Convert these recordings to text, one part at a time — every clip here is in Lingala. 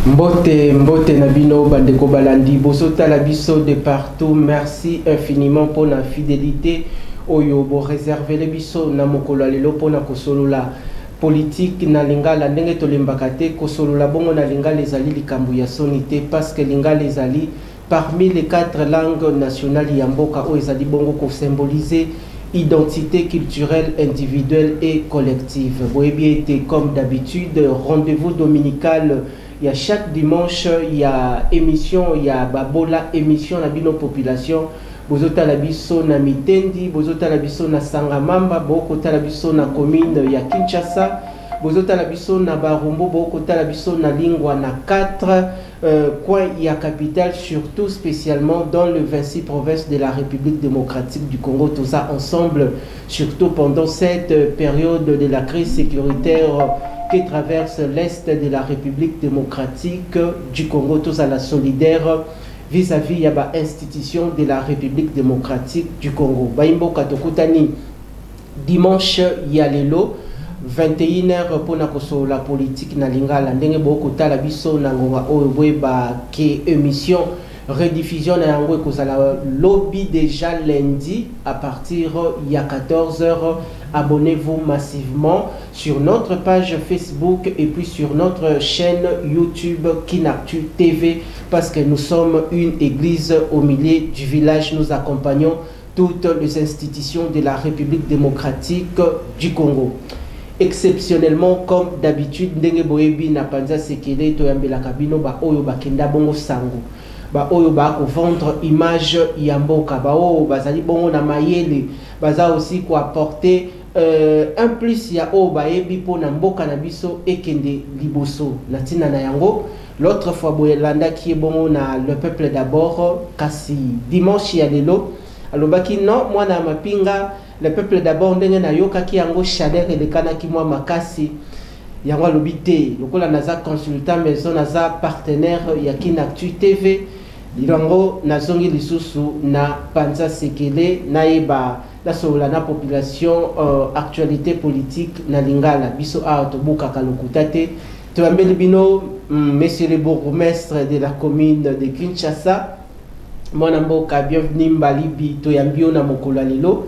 Mbote Nabino Bandeko Balandi Bosota Labiso de partout. Merci infiniment pour la fidélité. Oyo bo réserver les biso na mokolo lelo pona kosolola politique na lingala ndenge tolembakate kosolola bongo na lingala ezali likambo ya sonité parce que lingala ezali parmi les 4 langues nationales ya mboka o ezali bongo ko symboliser identité culturelle individuelle et collective. Boye bien été comme d'habitude rendez-vous dominical. Il y a chaque dimanche, il y a émission, il y a Babola émission na bino population. Bozota la biso na Mitendi, bozota la biso na Sangamamba, bokota la biso na commune ya Kinshasa, bozota la biso na Barumbo, bokota la biso na Lingwa na 4 coins ya capitale, surtout spécialement dans le 26 provinces de la République démocratique du Congo. Tout ça ensemble, surtout pendant cette période de la crise sécuritaire qui traverse l'est de la République démocratique du Congo. Tous à la solidaire vis-à-vis de l'institution de la République démocratique du Congo. Baimbo Katokutani, dimanche Yalelo, 21h pour la politique na lingala. Ndenge boko tala biso na ngonga oyo ba ke émission rediffusion na yango ekozala lobby déjà lundi à partir de 14h. Abonnez-vous massivement sur notre page Facebook et puis sur notre chaîne YouTube Kinactu TV parce que nous sommes une église au milieu du village. Nous accompagnons toutes les institutions de la République démocratique du Congo. Exceptionnellement, comme d'habitude, ndenge boyebi na panza sekele to yambela kabino ba oyo bakenda bongo sango. Ba oyo ba ko vendre image ya mboka ba oyo bazali bongo na mayele baza aussi ko apporter un plus ya o bayebi po na mboka na biso ekende liboso na tina na yango. L'autre fois boyelanda qui est bongo na le peuple d'abord kasi dimanche ya lelo alobaki non moi na mapinga le peuple d'abord ndenge na yoka ki yango chaleur et lekana ki moi makasi yango lobité lokola naza consultant maison naza partenaire ya Kinactu TV lirango nazongi lisusu na panza sekele na eba la sola na population actualité politique na lingala biso a tobuka kalokutate toambeli bino monsieur le bourgmestre de la commune de Kinshasa mwana mboka bienvenue mbalibi toyambio na mokolo lelo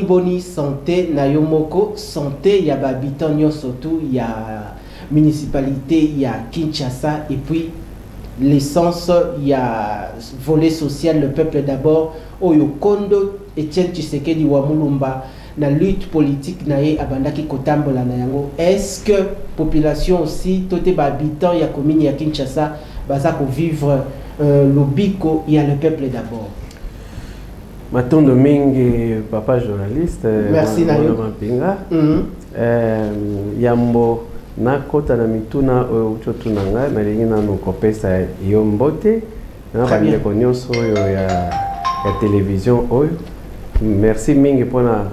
boni santé na yomoko santé ya babitan nyonso tu ya municipalité ya Kinshasa et puis l'essence il y a volet social le peuple d'abord oyo kondo Etienne Tshisekedi wa Mulumba na lutte politique na ye abandaki kotambola na yango. Est-ce que population aussi tote ba habitants ya commune ya Kinshasa baza ko vivre lobiko ya le peuple d'abord? Matondo mingi papa journaliste merci na yo mapinga yambo na kota na mituna uchotunanga na lingina no kopesa yo mbote na bande konyoso yo ya télévision oyo. Merci mingi pona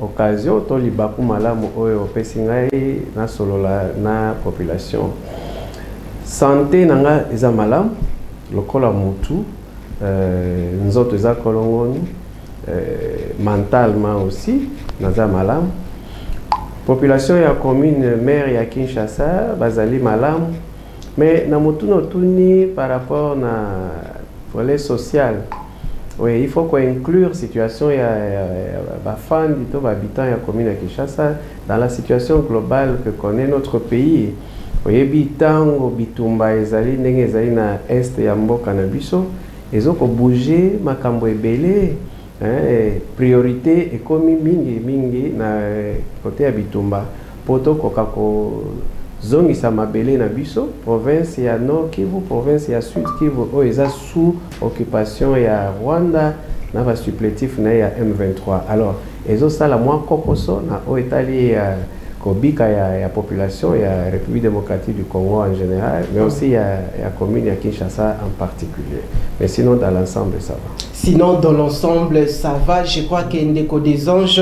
occasion to libaku malamu oyo pesi ngai na solola na population. Santé nanga eza malamu lokola mutu nzoto eza kolongoni mentalement aussi naza malamu. Population ya commune maire ya Kinshasa bazali malamu mais na mutu no tuni par rapport na volet social. Oui, il faut qu'on inclure la situation de les habitants de la commune de Kinshasa dans la situation globale que connaît notre pays. Oui, bitango bitumba ezali ndenge ezali na est ya mboka na biso ezoko bouger makambo ebele priorité ekomi mingi na côté ya bitumba poto kokako zongisa mabele na biso province ya Nord Kivu province ya Sud Kivu o eza sous occupation ya Rwanda na ba supplétif na ya M23. Alors ezo sala mwa kokoso na o etali ya kobika ya population ya République démocratique du Congo en général mais aussi ya commune ya Kinshasa en particulier. Mais sinon dans l'ensemble ça va. Sinon dans l'ensemble ça va. Je crois qu'il y a Ndeko des Anges.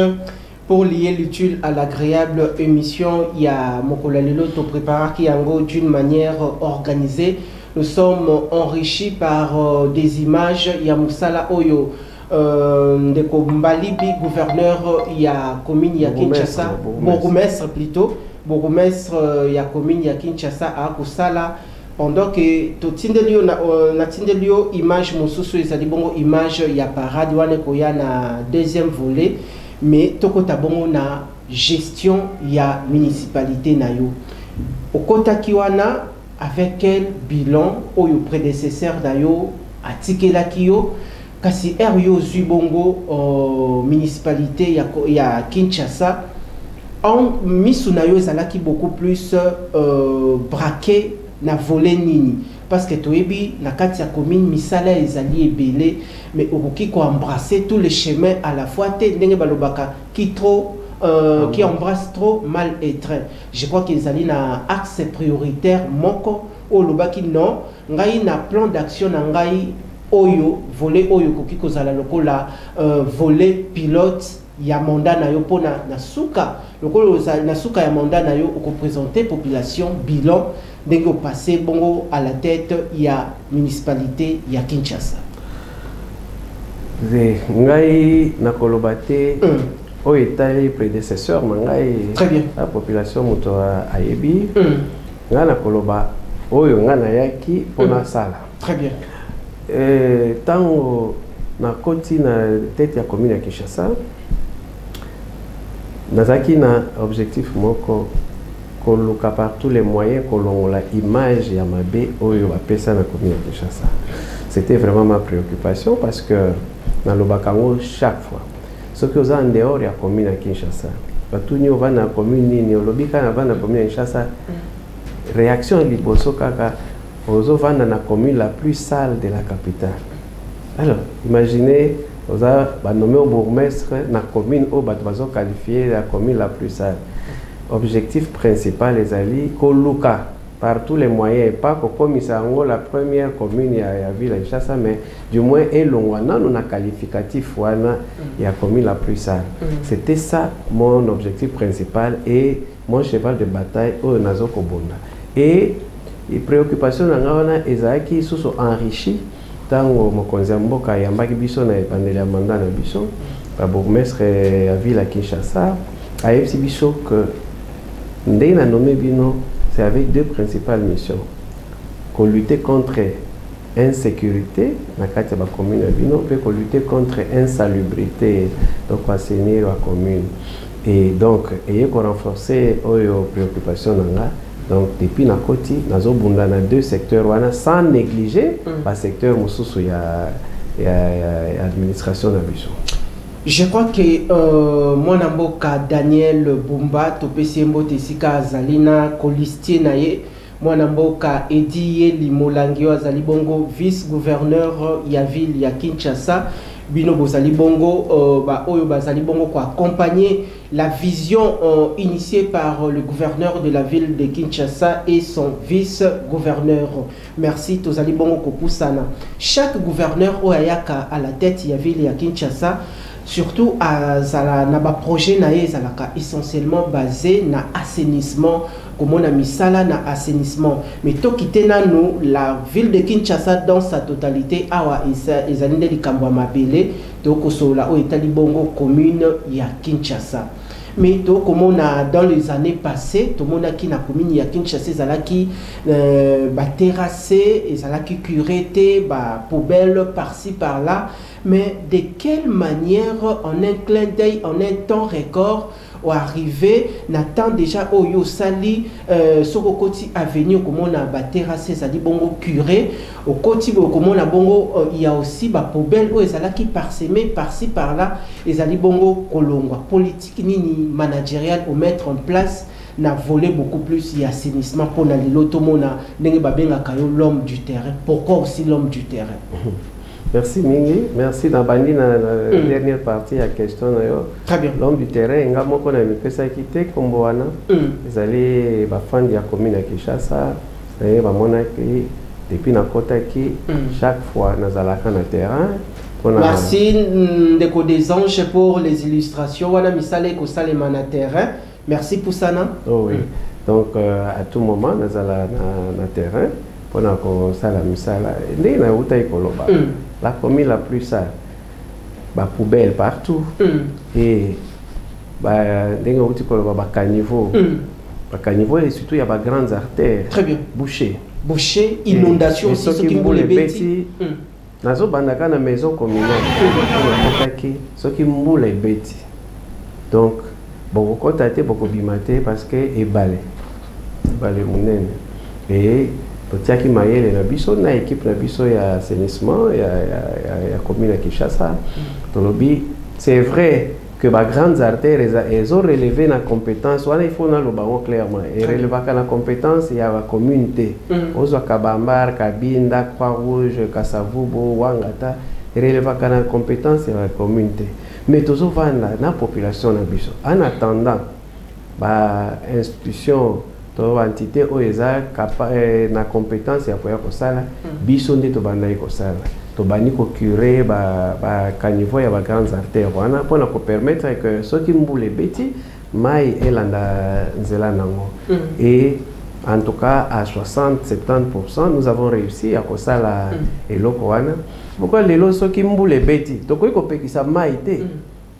Pour lier l'utile à l'agréable émission, il y a Mokola Lelo to prépare qui yango d'une manière organisée. Nous sommes enrichis par des images. Il y a Moussala Oyo ndeko Mbalibi, gouverneur ya commune ya Kinshasa, bourgmestre plutôt, bourgmestre ya commune ya Kinshasa a kusala pendant que totindelio na tindelio image mosusu ezali bongo image ya parade wana koya na deuxième volet, mais tokota bongo na gestion ya municipalité na yo okota kiwana avec quel bilan oyo prédécesseur dayo atikela kiyo kasi yo zui bongo municipalité ya Kinshasa en misu na yo ezalaki beaucoup plus braqué na volet nini parce que toyebi na kati ya commune misala ezali ebele mais okoki ko embrasser tous les chemins à la fois te ndenge balobaka qui embrasse trop mal étreint. Je crois qu'ils allaient na axe prioritaire moko o lobaki non ngai na plan d'action na ngai oyo volet oyo koki kozala lokola volet pilote ya mandat na yo pona na suka lokolo na suka ya mandat na yo ko présenter population bilan ndenge passé bongo à la tête ya municipalité ya Kinshasa. Ngai na kolobate oyo etali prédécesseur mangai très bien la population moto ayebi nga na koloba oyo nga na yaki pona sala très bien tango na koti na tête ya commune ya Kinshasa nazaki na objectif moko koluka par tous les moyens kolongola image ya mabe oyo bapesa na commune ya Kinshasa. C'était vraiment ma préoccupation parce que na lobakango chaque fois ce que vous avez en dehors de la commune à Kinshasa, batuni au vana commune ni olobika na vana commune à Kinshasa, réaction liboso kaka ozo vana na commune la plus sale de la capitale. Alors, imaginez vous avez nommé au bourgmestre na commune au batbazo qualifié la commune la plus sale. Objectif principal les alliés koluka par tous les moyens, pas comme la première commune ya ville à Kinshasa, mais du moins elongwana nous na qualificatif wana ya commune la plus sale. C'était ça mon objectif principal et mon cheval de bataille au Nazoko Bonda. Et les préoccupations na ezaki sous enrichi tango mokonzi mboka yambaki biso na epandeli mandat na biso ba bourgmestre ya ville à Kinshasa a yebisi biso que ndé na nommé bino c'est avec deux principales missions. Qu'on lutter contre l'insécurité, dans la commune, et qu'on lutter contre l'insalubrité, donc assainir la commune. Et donc, il faut renforcer les préoccupations. Donc, depuis la côte, nous avons deux secteurs, sans négliger le secteur de l'administration de la mission. Je crois que moi namboka Daniel Bumba topesi mbote sika Zalina Kolistier naye moi namboka Ediye Limolangio azali bongo vice-gouverneur ya ville ya Kinshasa bino bozali bongo oyo bazali bongo ko accompagner la vision initiée par le gouverneur de la ville de Kinshasa et son vice-gouverneur. Merci tozali bongo ko pusana. Chaque gouverneur oyaka à la tête ya ville ya Kinshasa surtout à un projet essentiellement basé na assainissement comme on a mis ça là na assainissement mais to quitter nous la ville de Kinshasa dans sa totalité awa ezalinde likambo mabele to kosola o etali bongo commune ya Kinshasa mais to comme on a dans les années passées tout le monde qui na commune ya Kinshasa ezalaki ba terrassé ezalaki cureté ba poubelle par-ci par-là. Mais de quelle manière, en un clin d'œil, en un temps record, au arrivé, n'attend déjà au Yosali, sur le côté avenue, comme on a terrassé, ça dit bongo curé, au côté, comme on a bongo, il y a aussi des poubelles, où ils allaient qui parsemés par-ci par-là, ils allaient bongo kolongwa. Politique ni managériale, ou mettre en place, n'a volé beaucoup plus d'assainissement pour l'automona, l'homme du terrain. Pourquoi aussi l'homme du terrain? Merci Mingi, merci d'abandi na dernière partie la question. Très bien. L'homme du terrain, nga moko na mipesa kité kombo wana. Ezali ba fan ya commune ya Kinshasa, et ba monaki depuis na kota ki chaque fois nazalaka na terrain. Merci Ndeko des Anges pour les illustrations. Wana misale ko salema na terrain. Merci pour ça non? Oh oui. Donc à tout moment nazala na terrain pour na ko sala misala. Ndé na uta ikoloba. La commune la plus sale. bah poubelle partout et bah dès on dit que bah caniveau et surtout il y a bah grandes artères très bien bouchées inondation aussi ceux qui boulent les bêtis nazo bandaka na maison communale ceux qui boulent les bêtis donc beaucoup contaté beaucoup bimaté parce que balé monene et totia ki mayele na biso na équipe na biso ya assainissement ya commune à Kinshasa tolobi c'est vrai que les grandes artères elles ont relevé la compétence il faut na loba clairement et relever la compétence il y a la communauté ozo kabambar kabinda Croix-Rouge Kasavubo Wangata relever la compétence il y a la communauté mais toujours la population na biso en attendant ba institution to entité oeza na compétence ya koya kosala biso nde to banda kosala to bani ko curer ba caniveau ya ba grandes artères wana pour ko permettre que ceux qui mbule beti mai elanda nzela nango et en tout cas à 60-70% nous avons réussi à kosala eloko wana pourquoi lelo ceux qui mbule beti to ko pekisa mai te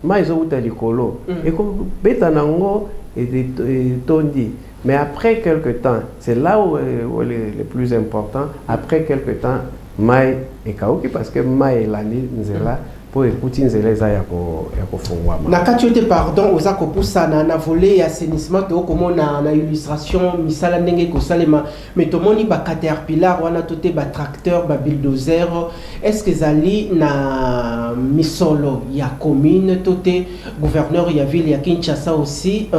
mai zo uta likolo et ko beta nango et tondi. Mais après quelques temps, c'est là où le plus important, après quelques temps, Mai et Kaoki, parce que Mai est l'année Nzela, pour écouter Nzela, il y a Fongwa. Nakati te pardon, aux akopoussa na volé assainissement, to comme na illustration, misala ndenge ko salema, mais to moni ba caterpillar, wana tote ba tracteur, ba bulldozer, est-ce que zali na misolo ya commune, tote gouverneur ya ville ya Kinshasa aussi,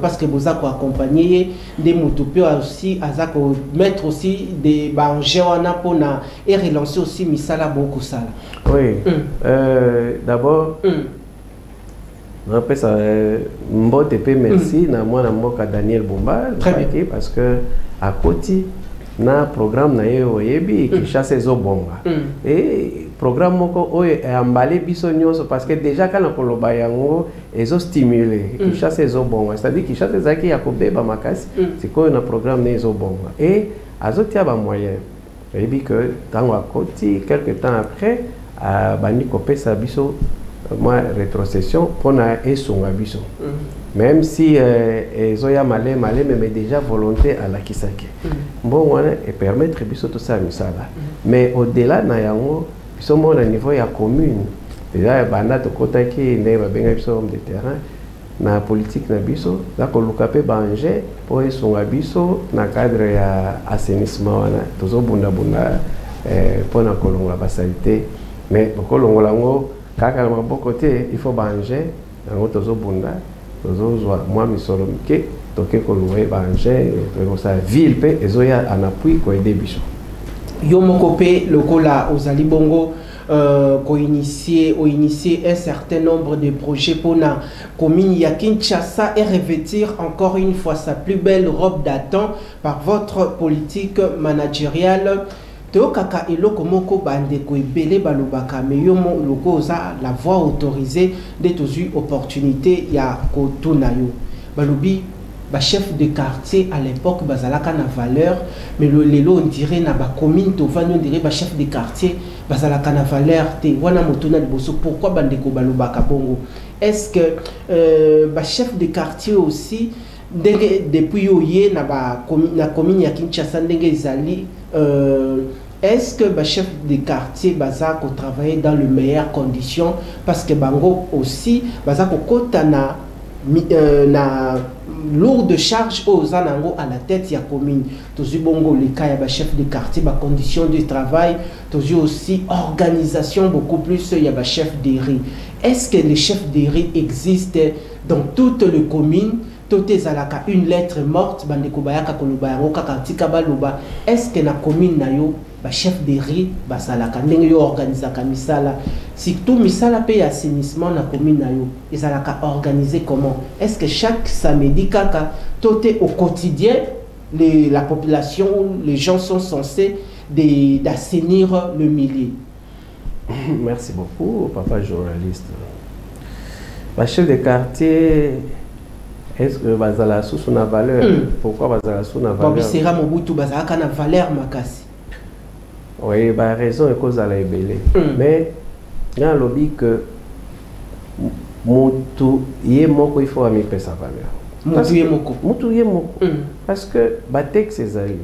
parce que vous avez accompagné des moutopio aussi, azako mettre aussi des bangers wana pona et relancer aussi misala beaucoup sala. Oui. D'abord, après ça, Mbotepe merci na moi na mboka Daniel Bomba parce que à côté na programme na yo yebi qui chasse les obonga et programme moko oye emballé biso nyonso parce que déjà quand on koloba yango ezo stimuler qui chasse les obonga c'est-à-dire qui chasse zaki ya kobeba makasi c'est quoi na programme na ezo bonga et azotia ba moyen yebi que tango à côté quelque temps après bani kopesa biso moi rétrocession pona esunga biso même si ezoya malé mais déjà volonté à la kisake bon wana et permettre biso tout ça misala mais au-delà na yango biso mona niveau ya commune déjà banda to kotaki ne ba benga biso homme de terrain na politique na biso za ko lukape banje po esunga biso na cadre ya assainissement wana tozo bunda pona kolongola basalite mais kolongola ngo kaka na maboko te il faut banger ngo tozo bunda tozo zwa moi misolo mike toke kolongola banger ko sa ville pe ezoya en appui ko aider biso yo moko pe lokola ozali bongo initier un certain nombre de projets pour la commune ya Kinshasa et revêtir encore une fois sa plus belle robe d'attente par votre politique managériale. Teo kaka eloko moko bande ko ebele balobaka mais yo mo loko za la voie autorisée de tozu opportunité ya ko tuna yo balobi ba chef de quartier à l'époque bazalaka na valeur mais le lelo on dirait na ba commune to vani on dirait ba chef de quartier bazalaka na valeur te wana motuna liboso pourquoi bande ko balobaka bongo est-ce que ba chef de quartier aussi depuis yo ye na ba commune ya Kinshasa ndenge ezali est-ce que le chef de quartier baza ko travailler dans les meilleures conditions parce que bango aussi baza ko kota na lourde charge aux anango à la tête ya commune tozu bongo le cas ya ba chef de quartier ba conditions de travail tozu aussi organisation beaucoup plus ya ba chef de riz est-ce que les chefs de riz existent dans toutes les communes tout est alaka une lettre morte bande ko bayaka koloba yango kaka tika baloba est-ce que na commune na yo ba chef de riz ba salaka ndenge yo organisaka misala surtout misala pe assainissement na commune na yo ezalaka organisé comment est-ce que chaque samedi kaka tout est au quotidien la population les gens sont censés d'assainir le milieu. Merci beaucoup papa journaliste. Ba chef de quartier est-ce que bazala sous na valeur pourquoi bazala sous na valeur Babisera Mobutu bazala kana valeur makasi. Oui, bah raison est cause à la ebele. Mais il y a un lobby que mutu ye moko il faut amiper sa valeur. Mutu ye moko. Parce que batex ezali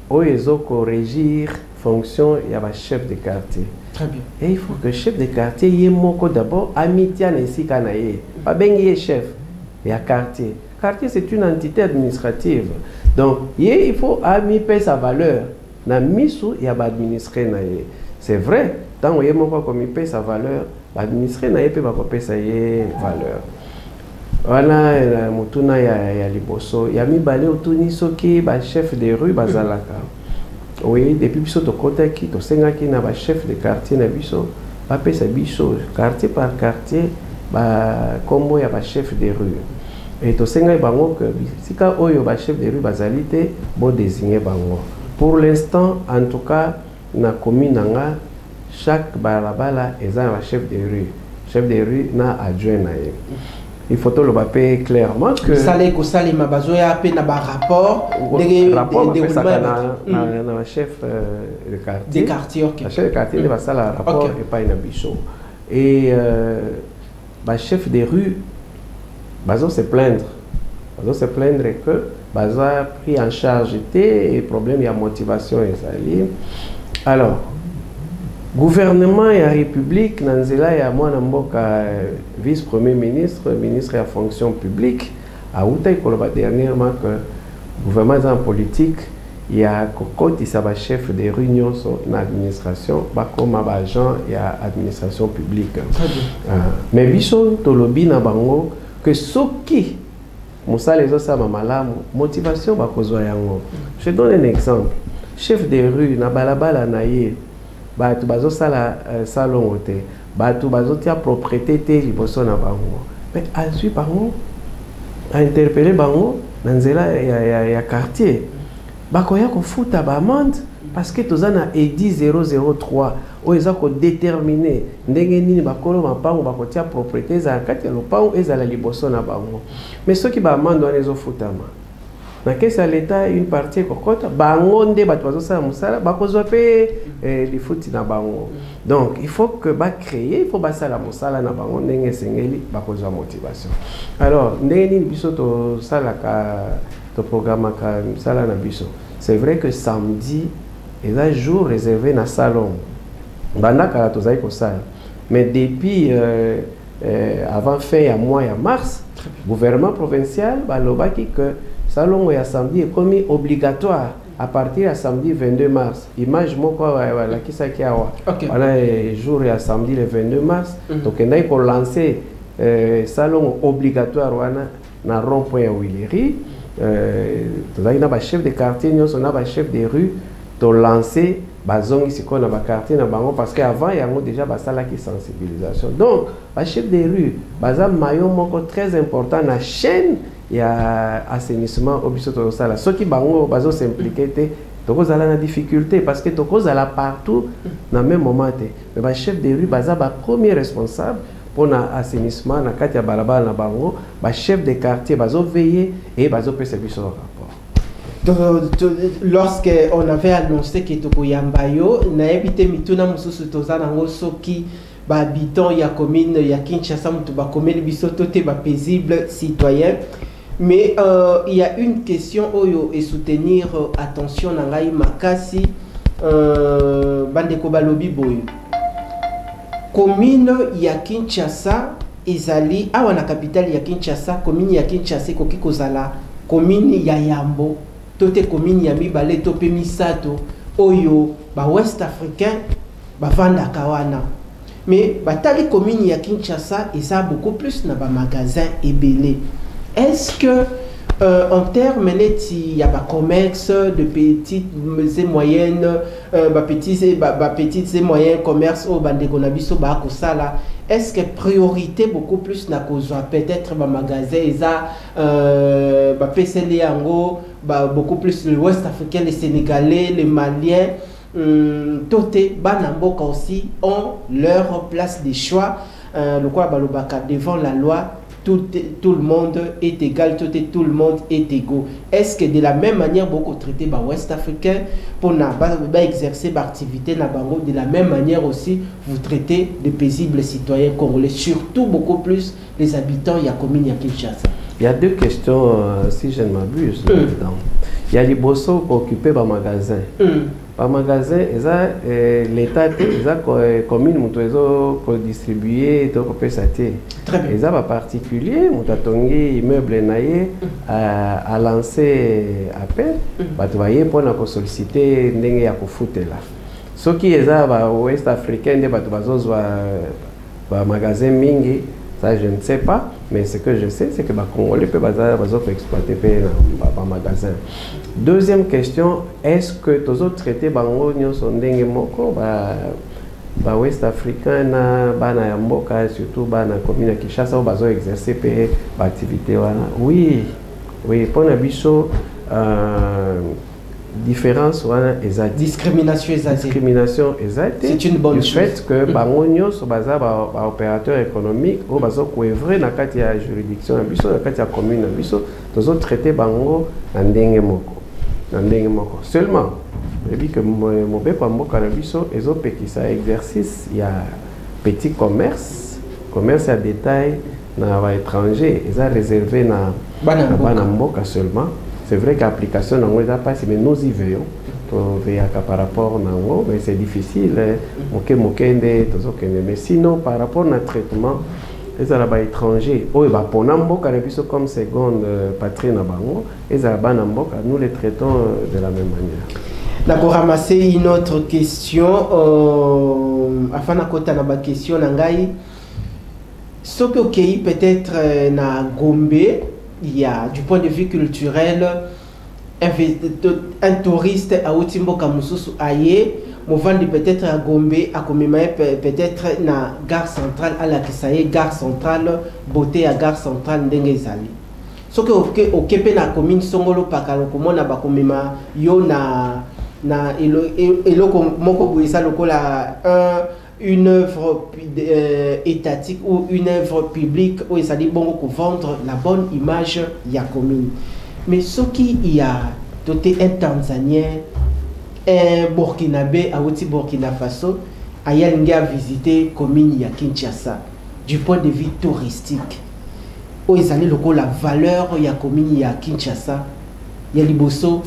oyo ezoko régir fonction ya ba chef de quartier. Très bien. Et il faut que chef de quartier ye moko d'abord amitia na esika na ye. Ba bengi ye chef ya quartier. Quartier c'est une entité administrative. Donc il faut amiper sa valeur. Na misu ya ba administrer na ye. C'est vrai, tant ye moko comme il paie sa valeur, ba administrer na ye pe ba kopesa sa ye valeur. Wana mutuna ya liboso ya mibale otuni soki ba chef de rue bazalaka. Oui, depuis biso to kotaki to sengaki na ba chef de quartier na biso, ba pesa biso quartier par quartier ba kombo ya ba chef de rue. Et to sengai bango que sika oyo ba chef de rue bazalité bo désigner bango. Pour l'instant, en tout cas, na commune nga chaque balabala eza un chef de rue. Chef de rue na adjoint na ye. Il faut le papier clairement que ça les cosali ma bazoya pe na ba rapport na chef de quartier. Des quartiers, OK. Le chef de quartier va ça la rapport et pas une bichot. Et ba chef de rue bazo se plaindre. Bazo se plaindre que bazo a pris en charge et problème ya motivation ezali. Alors gouvernement et la République, Nanzela et moi Mboka vice-premier ministre, ministre de la fonction publique, a outé dernièrement que le gouvernement est en politique, il y a côté sa chef de réunion sur l'administration, comme agent et l'administration publique. Mais biso tolobi na bango que soki musa les autres sama malamu motivation ba kozwa yango. Je donne un exemple. Chef de rue na balabala na ye batu bazo sala salon ote batu bazo tia propriété te liboso na bango mais azui bango a interpellé bango na nzela ya quartier bakoya ko futa ba amende parce que tozana edi 003 o eza ko déterminer ndenge nini bakolo mapango bakotia propriété za kati ya lopango ezala liboso na bango mais soki ba amende wana ezo futama na caisse à l'état une partie kokota bango nde bato bazosala musala bakozwa pe li futi na bango. Donc il faut que ba créer, il faut basala musala na bango ndenge sengeli bakozwa motivation. Alors ndenge ni biso to sala ka to programme ka musala na biso. C'est vrai que samedi est un jour réservé na salon. Banda kala to zai ko sala. Mais depuis avant fin ya mois ya mars, gouvernement provincial balobaki que salon ya samedi est commis obligatoire à partir de samedi 22 mars. Image moko la kisaki awa. Voilà jour ya samedi le 22 mars. Donc on a pour lancer salon obligatoire wana na rond-point ya Willery. Tozali na ba chef de quartier nyonso na ba chef de rue to lancer bazongi siko na ba quartier na bango parce que avant yango déjà basala ki sensibilisation. Donc ba chef de rue baza maillon moko très important na chaîne il y a assainissement au biso to sala ceux qui bango bazo s'impliquer te tokozala na difficulté parce que tokozala partout na même moment te mais ba chef de rue baza ba premier responsable pour na assainissement na kati ya balabala na bango ba chef de quartier bazo veiller et bazo pesa biso rapport. Lorsque on avait annoncé que tokoyambayo na ebité mituna mususu tozana ngo soki ba habitant ya commune ya Kinshasa mutu ba komeli biso tote ba paisible citoyen. Mais il y a une question oyo et soutenir attention nangai makasi bandeko balobi boyo commune ya Kinshasa ezali awa na capitale ya Kinshasa commune ya Kinshasa koki kozala commune ya Yambo tote commune ya mibale to pe misato oyo ba West Africain ba vanda kawana mais batali commune ya Kinshasa eza beaucoup plus na ba magasin ebele. Est-ce que en termes il y a pas commerce de petites et moyennes petites et moyennes commerce au bandeko na biso ba ko sala est-ce que priorité beaucoup plus na kozwa peut-être ba magasin eza ba PCL yango beaucoup plus le West Africain, les Sénégalais, les Maliens toté banamboka aussi ont leur place de choix le quoi balobaka devant la loi tout le monde est égal, tout le monde est égaux. Est-ce que de la même manière, beaucoup traiter les Ouest africains pour exercer l'activité de la même manière aussi, vous traitez les paisibles citoyens congolais, surtout beaucoup plus les habitants de la commune de Kinshasa? Il y a deux questions, si je ne m'abuse. Il y a les bosso occupés par magasin. Par magasin, l'État, les communes, ils distribuer, très bien. Les particuliers, ils immeubles à lancer appel, pour solliciter des là. Ce qui est ouest africain, des magasins mingi. Ça, je ne sais pas, mais ce que je sais, c'est que les Congolais peuvent exploiter les magasins. Deuxième question, est-ce que tous autres traités sont des Ouest africains, surtout dans la commune de Kinshasa, où exercer l'activité? Oui, pour la bicho, différence discrimination exacte. C'est une bonne chose. Du fait que bangonyo so baza ba opérateur économique ou bazo couvrir na kati ya juridiction na biso na kati ya commune na biso tozo traiter bango na ndenge moko seulement ebi que mobeko mboka na biso ezo pekisa exercice ya petit commerce à détail na ba étranger eza réservé na bana mboka seulement. C'est vrai qu'application n'est pas passée, mais nous y veillons. Par rapport à nous, mais c'est difficile. Mais sinon, par rapport à notre traitement, les étrangers, comme seconde patrie, nous les traitons de la même manière. D'accord, ramasser une autre question. Afin de ma question, ce que peut-être na Gombe, il y a du point de vue culturel un touriste à Otimbo Kamususu aye mouvandi peut-être à Gombe à Komemaye peut-être na gare centrale à la Kisaye gare centrale beauté à gare centrale ndengezali ce que au Kepe na commune Songolo pakalo komona ba komema yo na eloko moko boisa lokola une œuvre étatique ou une œuvre publique où il s'agit bon pour vendre la bonne image de la commune. Mais ce qui y a doté un Tanzanien, un Burkinabé, à Burkina Faso, a visité la commune de Kinshasa du point de vue touristique. Où il s'agit la valeur de la commune de Kinshasa, il y a Liboso,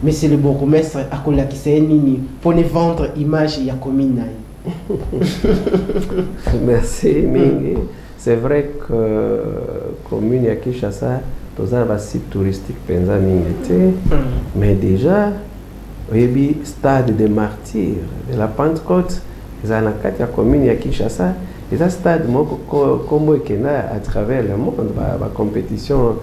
mais c'est le bourgmestre à Kolakiseni pour vendre l'image de la commune. Merci Mingi. C'est vrai que la commune de Kinshasa, tous un site touristique penza mingete, mais déjà le stade des martyrs de la Pentecôte, ils ont la commune de Kinshasa, ils ont stade comme à travers le monde, la compétition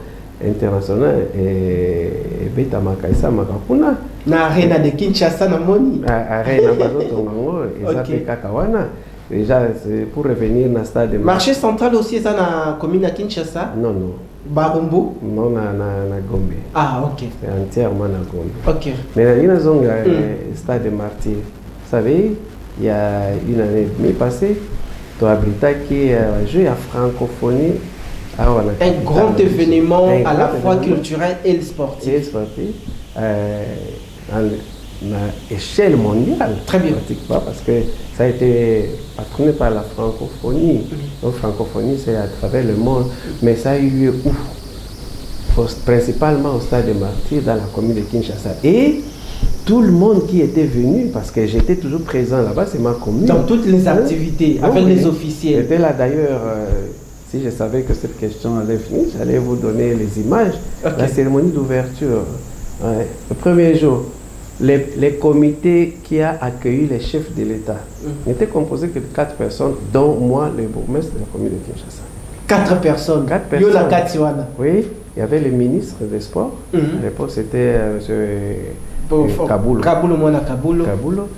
internationale et beta makaisa makapuna na arena de Kinshasa na moni arena bazotongango ezapé kakawana déjà c'est pour revenir na stade de marché central aussi ça na commune de Kinshasa non Barumbu non na Gombe ok c'est entièrement na Gombe ok mais la ligne zonga stade de Martyrs vous savez il y a une année et demie passée tu as qui joué à francophonie. Un grand événement à la fois culturel et sportif. À l'échelle mondiale. Très bien. Pratiquement, parce que ça a été patronné par la francophonie. Donc, francophonie, c'est à travers le monde. Mais ça a eu lieu où? Principalement au stade de Martyrs, dans la commune de Kinshasa. Et tout le monde qui était venu, parce que j'étais toujours présent là-bas, c'est ma commune. Dans toutes les activités, avec les officiels. J'étais là d'ailleurs. Si je savais que cette question allait venir, j'allais vous donner les images. Okay. La cérémonie d'ouverture, le premier jour, les comités qui a accueilli les chefs de l'État n'étaient composés que de 4 personnes, dont moi, le bourgmestre de la commune de Kinshasa. 4 personnes. 4 personnes. Oui, il y avait le ministre des Sports. À l'époque, c'était M. Kabulo.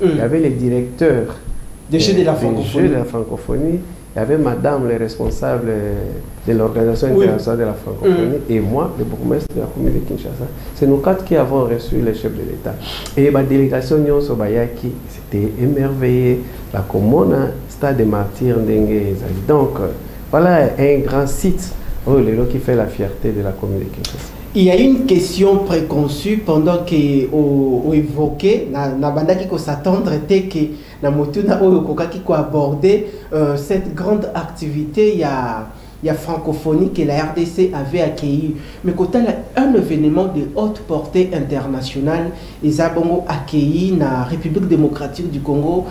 Il y avait les directeurs des Jeux de la francophonie. Il y avait madame, les responsables de l'Organisation internationale de la francophonie, et moi, le bourgmestre de la commune de Kinshasa. C'est nous 4 qui avons reçu les chefs de l'État. Et la délégation Nyon Sobayaki, c'était émerveillé. La commune, stade des martyrs, donc voilà un grand site Oh, le qui fait la fierté de la commune de Kinshasa. Il y a une question préconçue pendant que on évoquait na banda qui s'attendre était que na motuna o kokaki ko aborder cette grande activité il y a francophonie que la RDC avait accueilli. Mais quand il y a un événement de haute portée internationale, ils ont accueilli la République démocratique du Congo,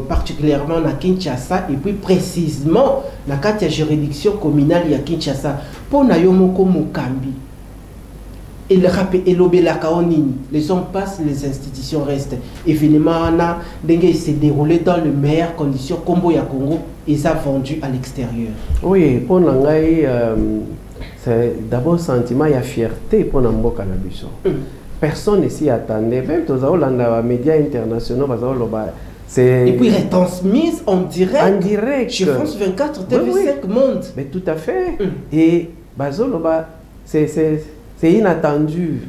particulièrement à Kinshasa, et puis précisément dans la juridiction communale à Kinshasa. Pour Nayomoko Mukambi, et le rappel et l'obélakaonini, les hommes passent, les institutions restent. Événement s'est déroulé dans les meilleures conditions. Combo ya Congo, ils ont vendu à l'extérieur. Oui, pour Nangaï, c'est d'abord sentiment, il y a fierté pour Namboka Nabiso. Personne ne s'y attendait. Même dans les médias internationaux, et puis retransmise en direct. En direct. Chez France 24, TV5 Monde. Mais tout à fait. Et c'est inattendu.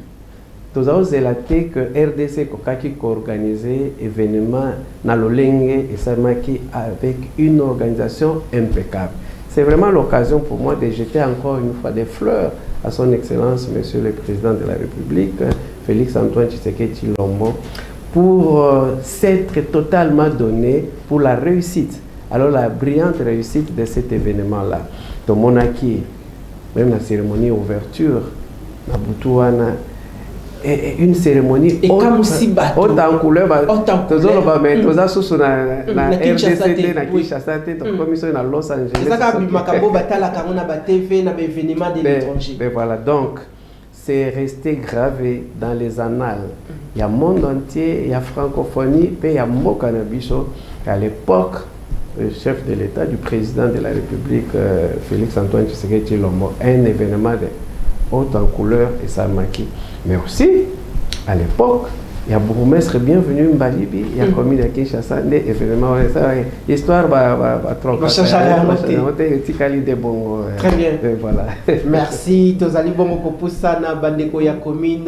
Nous avons zélaté que RDC a organisé événement dans l'Olenge et Samaki avec une organisation impeccable. C'est vraiment l'occasion pour moi de jeter encore une fois des fleurs à son Excellence, Monsieur le Président de la République, Félix Antoine Tshisekedi Tshilombo, pour s'être totalement donné pour la réussite. Alors la brillante réussite de cet événement-là. Donc Monaki, même la cérémonie d'ouverture, et une cérémonie haute en couleur, mais tous sous na RDC na Kinshasa comme ils sont à Los Angeles. Mais voilà, donc c'est resté gravé dans les annales. Il y a le monde entier, il y a francophonie, puis il y a Mboka Nabiso. À l'époque, le chef de l'État, du président de la République, Félix Antoine Tshisekedi Tshilombo, un événement de haute en couleur et Samaki. Mais aussi, à l'époque, il y a bourgmestre bienvenu Mbalibi, il y a commis à Kinshasa, des événements, l'histoire va trop. Très bien. Voilà. Merci. Tozali bongo kopusana bandeko ya commune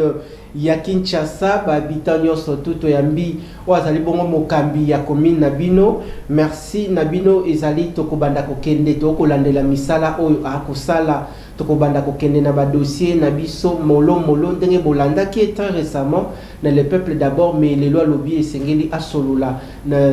ya Kinshasa, habitant nyonso tuto yambi, wazali bongo mokambi ya commune Nabino. Merci Nabino ezali tokobanda kokende tokolandela misala oyo akosala. Tokobanda kokende na ba dossier na biso molo ndenge bolanda qui est très récemment dans le peuple d'abord mais les lois lobby et sengeli asolola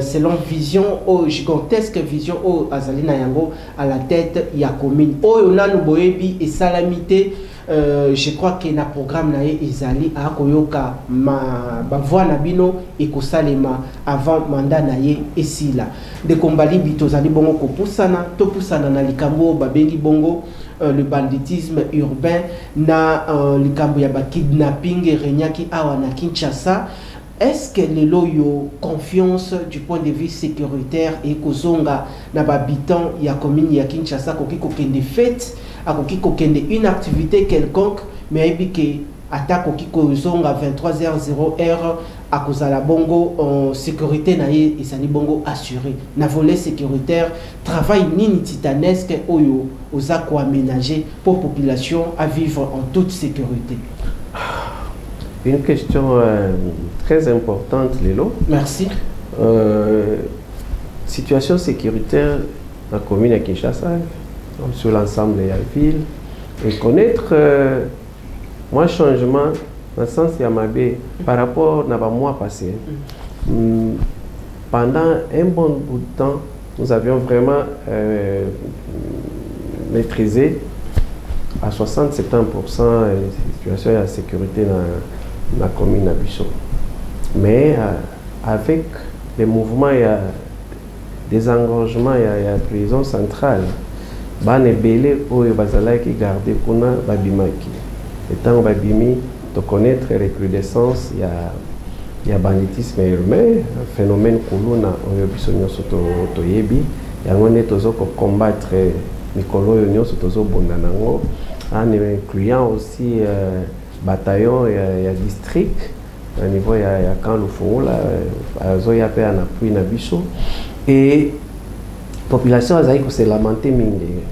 selon vision gigantesque vision azali na yango à la tête ya commune oyo nanu boyebi et salamité. Je crois que na programme na ezali a koyoka ba voix na bino et kosalema avant mandat na ye esila de kombali bitozali bongo kopusana topusana na likambo babengi bongo le banditisme urbain na likambo ya ba kidnapping renyaki awa na Kinshasa. Est-ce que les loyo confiance du point de vue sécuritaire et kozonga na babitan ya commune ya Kinshasa koki kokende fête akoki kokende une activité quelconque mais ebike attaque koki kozonga 23h00 à cause de la bongo en sécurité naie et sani bongo assuré na volet sécuritaire travail nini titanesque oyo oza ko aménager pour population à vivre en toute sécurité. Une question très importante, Lélo. Merci. Situation sécuritaire dans la commune de Kinshasa, sur l'ensemble de la ville, et connaître moi changement dans le sens Yamabé par rapport à un mois passé. Pendant un bon bout de temps, nous avions vraiment maîtrisé à 60-70% la situation de la sécurité dans la commune d'Abisso. Mais avec les mouvements, il y a des engorgements, il y a la prison centrale. Ban et belé ou bazala qui gardé kuna babimaki. Étant babimi, de connaître recrudescence, il y a banditisme urbain, phénomène kuluna ou bisonyo soto toyebi. Il y a un tozo ko combattre Nicolo Yonyo soto bondanango, en incluant aussi bataillon et district. Au niveau il y a quand le fond là, zoya pe en appui na biso et population a se lamenter mingi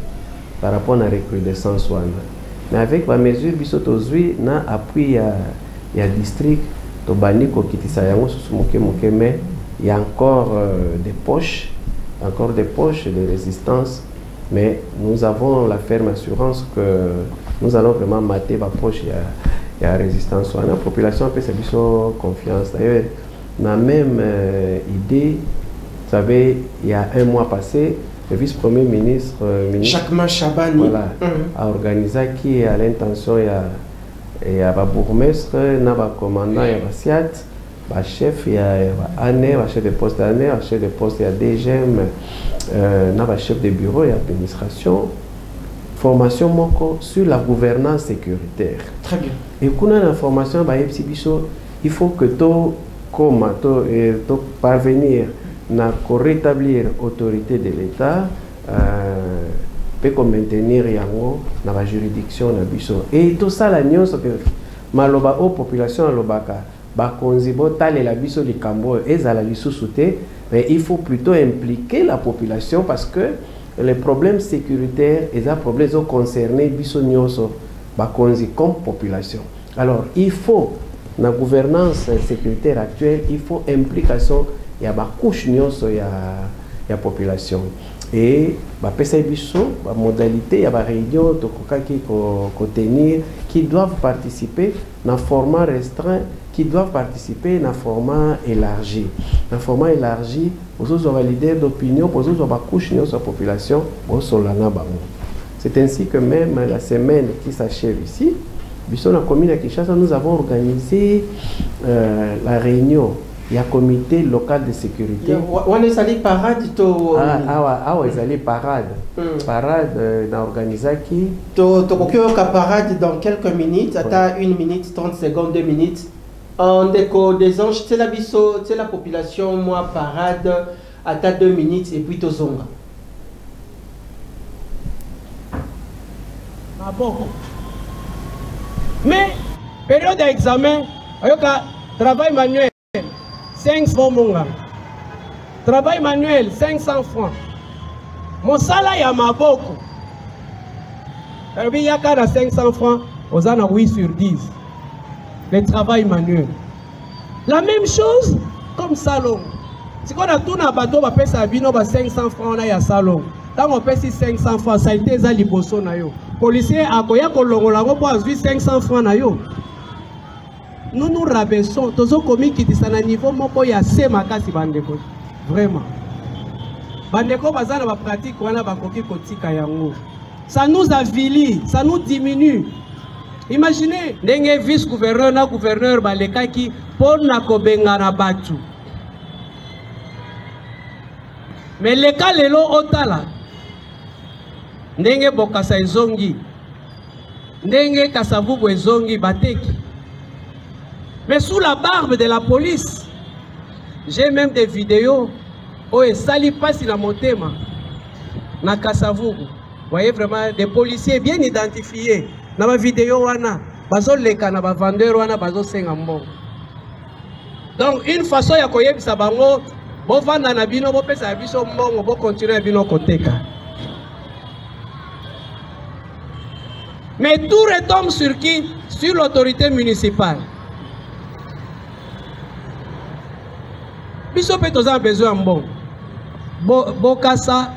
par rapport à la recrudescence wana. Mais avec la mesure biso tozui na appui ya district to bani ko kitisa yango susu moke mais il y a encore des poches de résistance Mais nous avons la ferme assurance que nous allons vraiment mater ma proche et la résistance. La population peut se confiance. D'ailleurs, on a même idée, vous savez, il y a un mois passé, le vice-premier ministre, Jacquemin Chabani, voilà, a organisé qui a l'intention, il y a un bourgmestre, il y a un commandant, il y a un SIAT, un chef, il y a un chef de poste d'année, un chef de poste, il y a DGM, un chef de bureau et administration. Formation sur la gouvernance sécuritaire. Très bien. Et quand on a l'information, il faut que tu parvenir à rétablir l'autorité de l'État, peut maintenir la juridiction. Et tout ça, la nuance que maloba aux populations lobaka, bakonzibo tale la biso du Cambo et la souté, mais il faut plutôt impliquer la population parce que les problèmes sécuritaires et les problèmes concernés biso nyonso bakonzi comme population. Alors il faut dans la gouvernance sécuritaire actuelle, il faut implication il y a ma couche nyonso il y a population et ba pesa biso ba modalité il y a ba réunion to kokaki ko tenir qui doivent participer dans format restreint, qui doivent participer dans format élargi. Dans format élargi, vous avez validé d'opinion, vous avez la couche de la population, c'est ainsi que même la semaine qui s'achève ici, dans la commune de Kinshasa, nous avons organisé la réunion. Il y a un comité local de sécurité. On est allé parade. Ils allaient parade. Parade, on a organisé qui. Parade dans quelques minutes, à 1 minute, 30 secondes, 2 minutes. En déco des anges, c'est la population, moi, parade, à 2 minutes et puis Tozonga. Ah bon. Mais, période d'examen, travail manuel, 500 francs. Travail manuel, 500 francs. Mon salaire, il y a ma beaucoup. Il y a 500 francs, on a 8 sur 10. Le travail manuel. La même chose comme salon. Si on a tout un bateau, on paye 500 francs, on a un salon. Quand on paye 500 francs, ça a été ça liboso na yo. Policier a koya kolongola pour 500 francs na yo. Nous nous rabaissons. Tous les commis qui disent à un niveau, moko ya se makasi bandeko. Vraiment. Bandeko bazana ba pratique wana bakoki kotika yango. Ça nous avilit, ça nous diminue. Imaginez, ndenge vice-gouverneur na gouverneur balekaki pour na kobenga na batu. Mais le cas lelo otala. Ndenge bokasa ezongi. Ndenge kasavubu ezongi bateki. Mais sous la barbe de la police, j'ai même des vidéos où ils sali passe na motema na kasavubu. Vous voyez vraiment des policiers bien identifiés. Dans ma vidéo, wana bazo leka na ba vendeur wana bazo senga mbongo. Donc une façon ya koyebisa bango bo vanda na bino bo pesa biso mbongo bo continuer bino koteka. Mais tout retombe sur qui? Sur l'autorité municipale. Biso pe toza besoin mbongo. Bokassa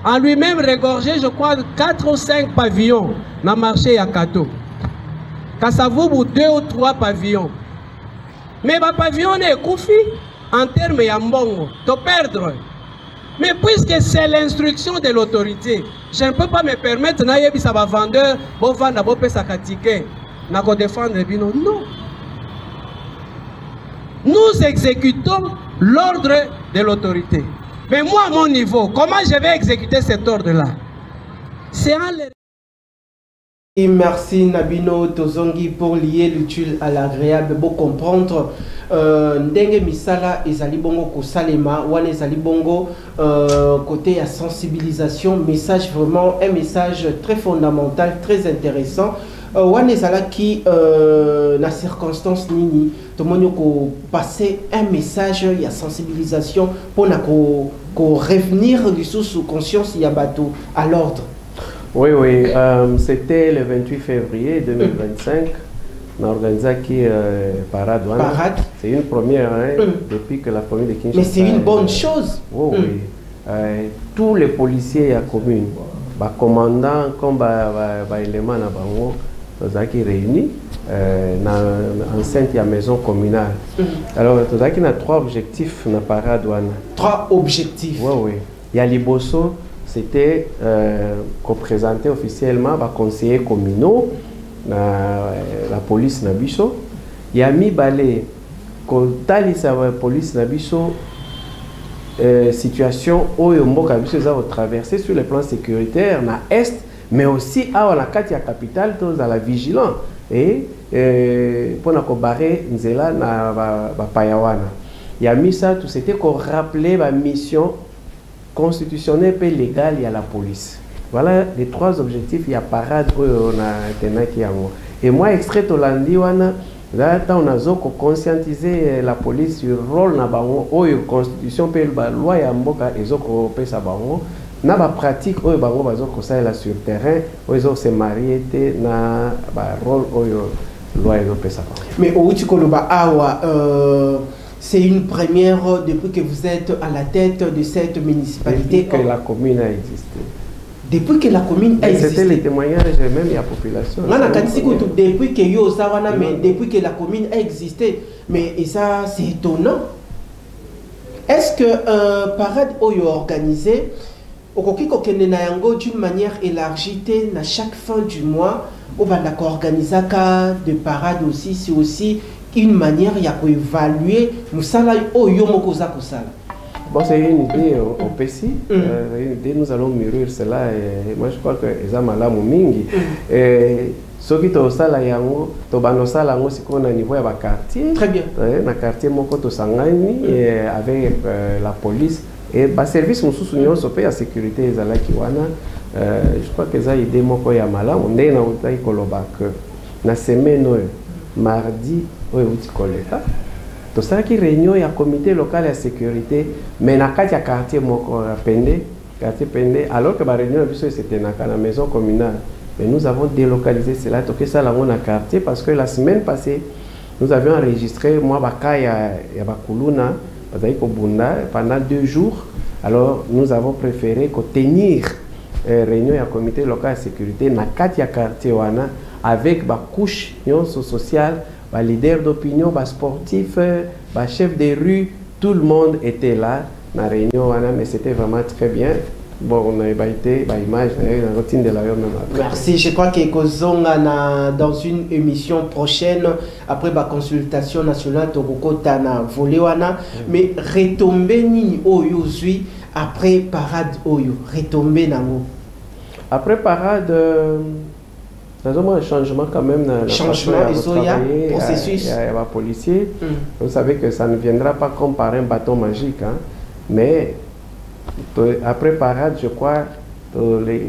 en lui-même regorgé, je crois, 4 ou 5 pavillons dans le marché à Kato. Kasavubu 2 ou 3 pavillons. Mais le pavillon est koufi en termes de mbongo, de perdre. Mais puisque c'est l'instruction de l'autorité, je ne peux pas me permettre de vendeur, de vendre, de défendre. Non. Nous exécutons l'ordre de l'autorité. Mais moi, à mon niveau, comment je vais exécuter cet ordre-là? C'est en les... Et merci Nabino Tozongi pour lier l'utile à l'agréable, pour comprendre ndenge misala ezali bongo ko salema wana ezali bongo côté à sensibilisation, message vraiment un message très fondamental, très intéressant. Wana ezala qui na circonstance nini tomonyo ko passer un message ya sensibilisation pour na ko revenir sous conscience ya bateau à l'ordre. Oui, c'était le 28 février 2025. On a organisé qui parade. Parade. C'est une première depuis que la famille de Kinshasa. Mais c'est une bonne chose. Oui. tous les policiers à commune, les commandants comme les éléments na bango, nous avons réunis dans enceinte de la maison communale. Alors, nous avons 3 objectifs dans la parade. 3 objectifs. Oui, oui. Il y a Liboso, c'était qu'on présentait officiellement les conseillers communaux, la police Nabiso. Il y a Mibale, qu'on talisa la police Nabiso, situation où il y a traversé sur le plan sécuritaire dans l'Est, mais aussi à la capitale, dans la vigilance. Et pour nous barrer Nzela na Payawana. Il y a mis ça, tout c'était qu'on rappelait la mission constitutionnelle et légale, il y a la police. Voilà les 3 objectifs, il y a parade où on a été. Et moi, extrait de l'Andiwana, là, on a conscientiser la police sur le rôle de la constitution, la loi et la loi. Na ba pratique oyo bango bazo kosala sur terrain oyo se marié te na ba rôle oyo loi ezo pesa. Mais outi koloba awa c'est une première depuis que vous êtes à la tête de cette municipalité. Depuis que la commune a existé. Depuis que la commune a existé. C'était les témoignages même de la population. Depuis que yo sawana mais depuis que la commune a existé. Mais et ça c'est étonnant. Est-ce que parade oyo organisé d'une manière élargie, à chaque fin du mois, on va organiser de parade aussi, c'est aussi une manière de évaluer nous c'est une idée au PSI. Nous allons mûrir cela. Et moi, je crois que les amala mingi. Ce qui est au sala yango, to banosala yango si qu'on a niveau à quartier. Très bien. Na quartier moko to sangani avec la police. Et le service de la sécurité, je crois que ça a été moko ya mala. On est dans la semaine mardi, on est tout ça qui réunion il y a comité local de sécurité, mais dans le quartier moko quartier Pende, alors que la réunion c'était dans la maison communale. Mais nous avons délocalisé cela, tout ça dans le quartier parce que la semaine passée, nous avions enregistré moi bakaya ya bakuluna pendant 2 jours. Alors nous avons préféré tenir réunion à comité local de sécurité dans le quartier avec la couche sociale, les leaders d'opinion, les sportifs, les chefs de rue, tout le monde était là dans la réunion, mais c'était vraiment très bien. Bon, on a été image la routine de la même. Merci. Je crois que dans une émission prochaine, après la consultation nationale, Togokotana Volewana, mais retomber ni aujourd'hui après parade oyo, retomber nango. Après parade, nous avons un changement quand même dans la changement processus. Il y a un policier. Vous savez que ça ne viendra pas comme par un bâton magique, hein, mais après parade, je crois, les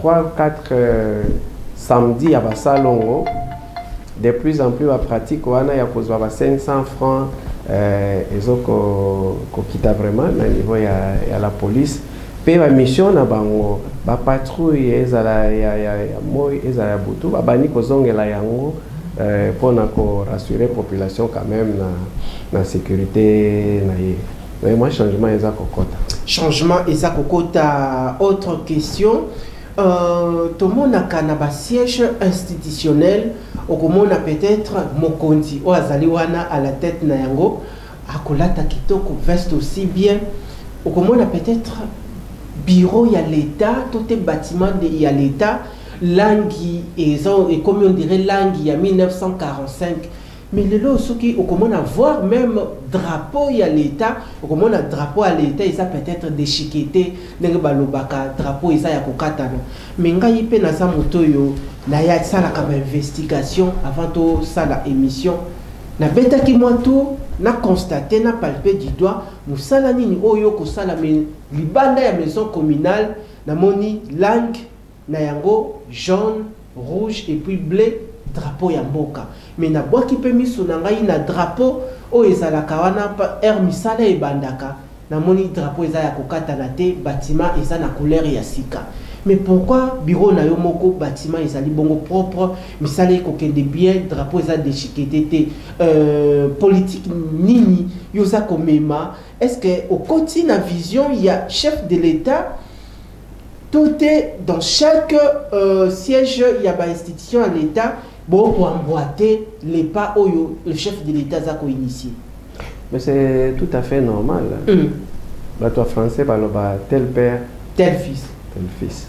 3-4 samedis à Bassalongo, de plus en plus à pratique, il y a 500 francs, ils ont quitté vraiment au niveau de la police. Puis la mission, la patrouille, ils ont boutou, bani kozonge la yango pour rassurer la population quand même dans la sécurité. Mais moi, changement est à Kokota. Changement est à Kokota. Autre question. Tout le monde a un siège institutionnel. Au monde a peut-être Mokondi ou Azaliwana à la tête Nayango. À Kolata Kitoko veste aussi bien. Au monde a peut-être bureau, il y a l'État. Tout est bâtiment, il y a l'État. Langue, et comme on dirait, langue, il y a 1945. Mais les lots, ceux qui ont voir même drapeau il y a l'État, au comment un drapeau à l'État, ils ont peut-être déchiqueté, drapeau ils ont kokatana. Mais nga yipé na sa moto yo, na ya ça la comme investigation avant tout ça la émission. Na beta ki moi tout, na constaté, na palpé du doigt, nous sala nini oyo ko sala mais libanda ya maison communale, na moni langue na yango jaune, rouge et puis bleu. Drapeau ya mboka mais na bois qui peut miso na ngai na drapeau o ezala kawana pa air misala e bandaka na moni drapeau eza ya kokata na te bâtiment eza na couleur ya sika mais pourquoi bureau na yo moko bâtiment ezali bongo propre misala kokende bien drapeau eza déchiqueté politique nini yoza komema est-ce que au quotidien vision il y a chef de l'État tout est dans chaque siège il y a ba institution à l'État bon pour emboîter les pas où le chef de l'État a initié. Mais c'est tout à fait normal. Toi français tel père tel fils. Tel fils.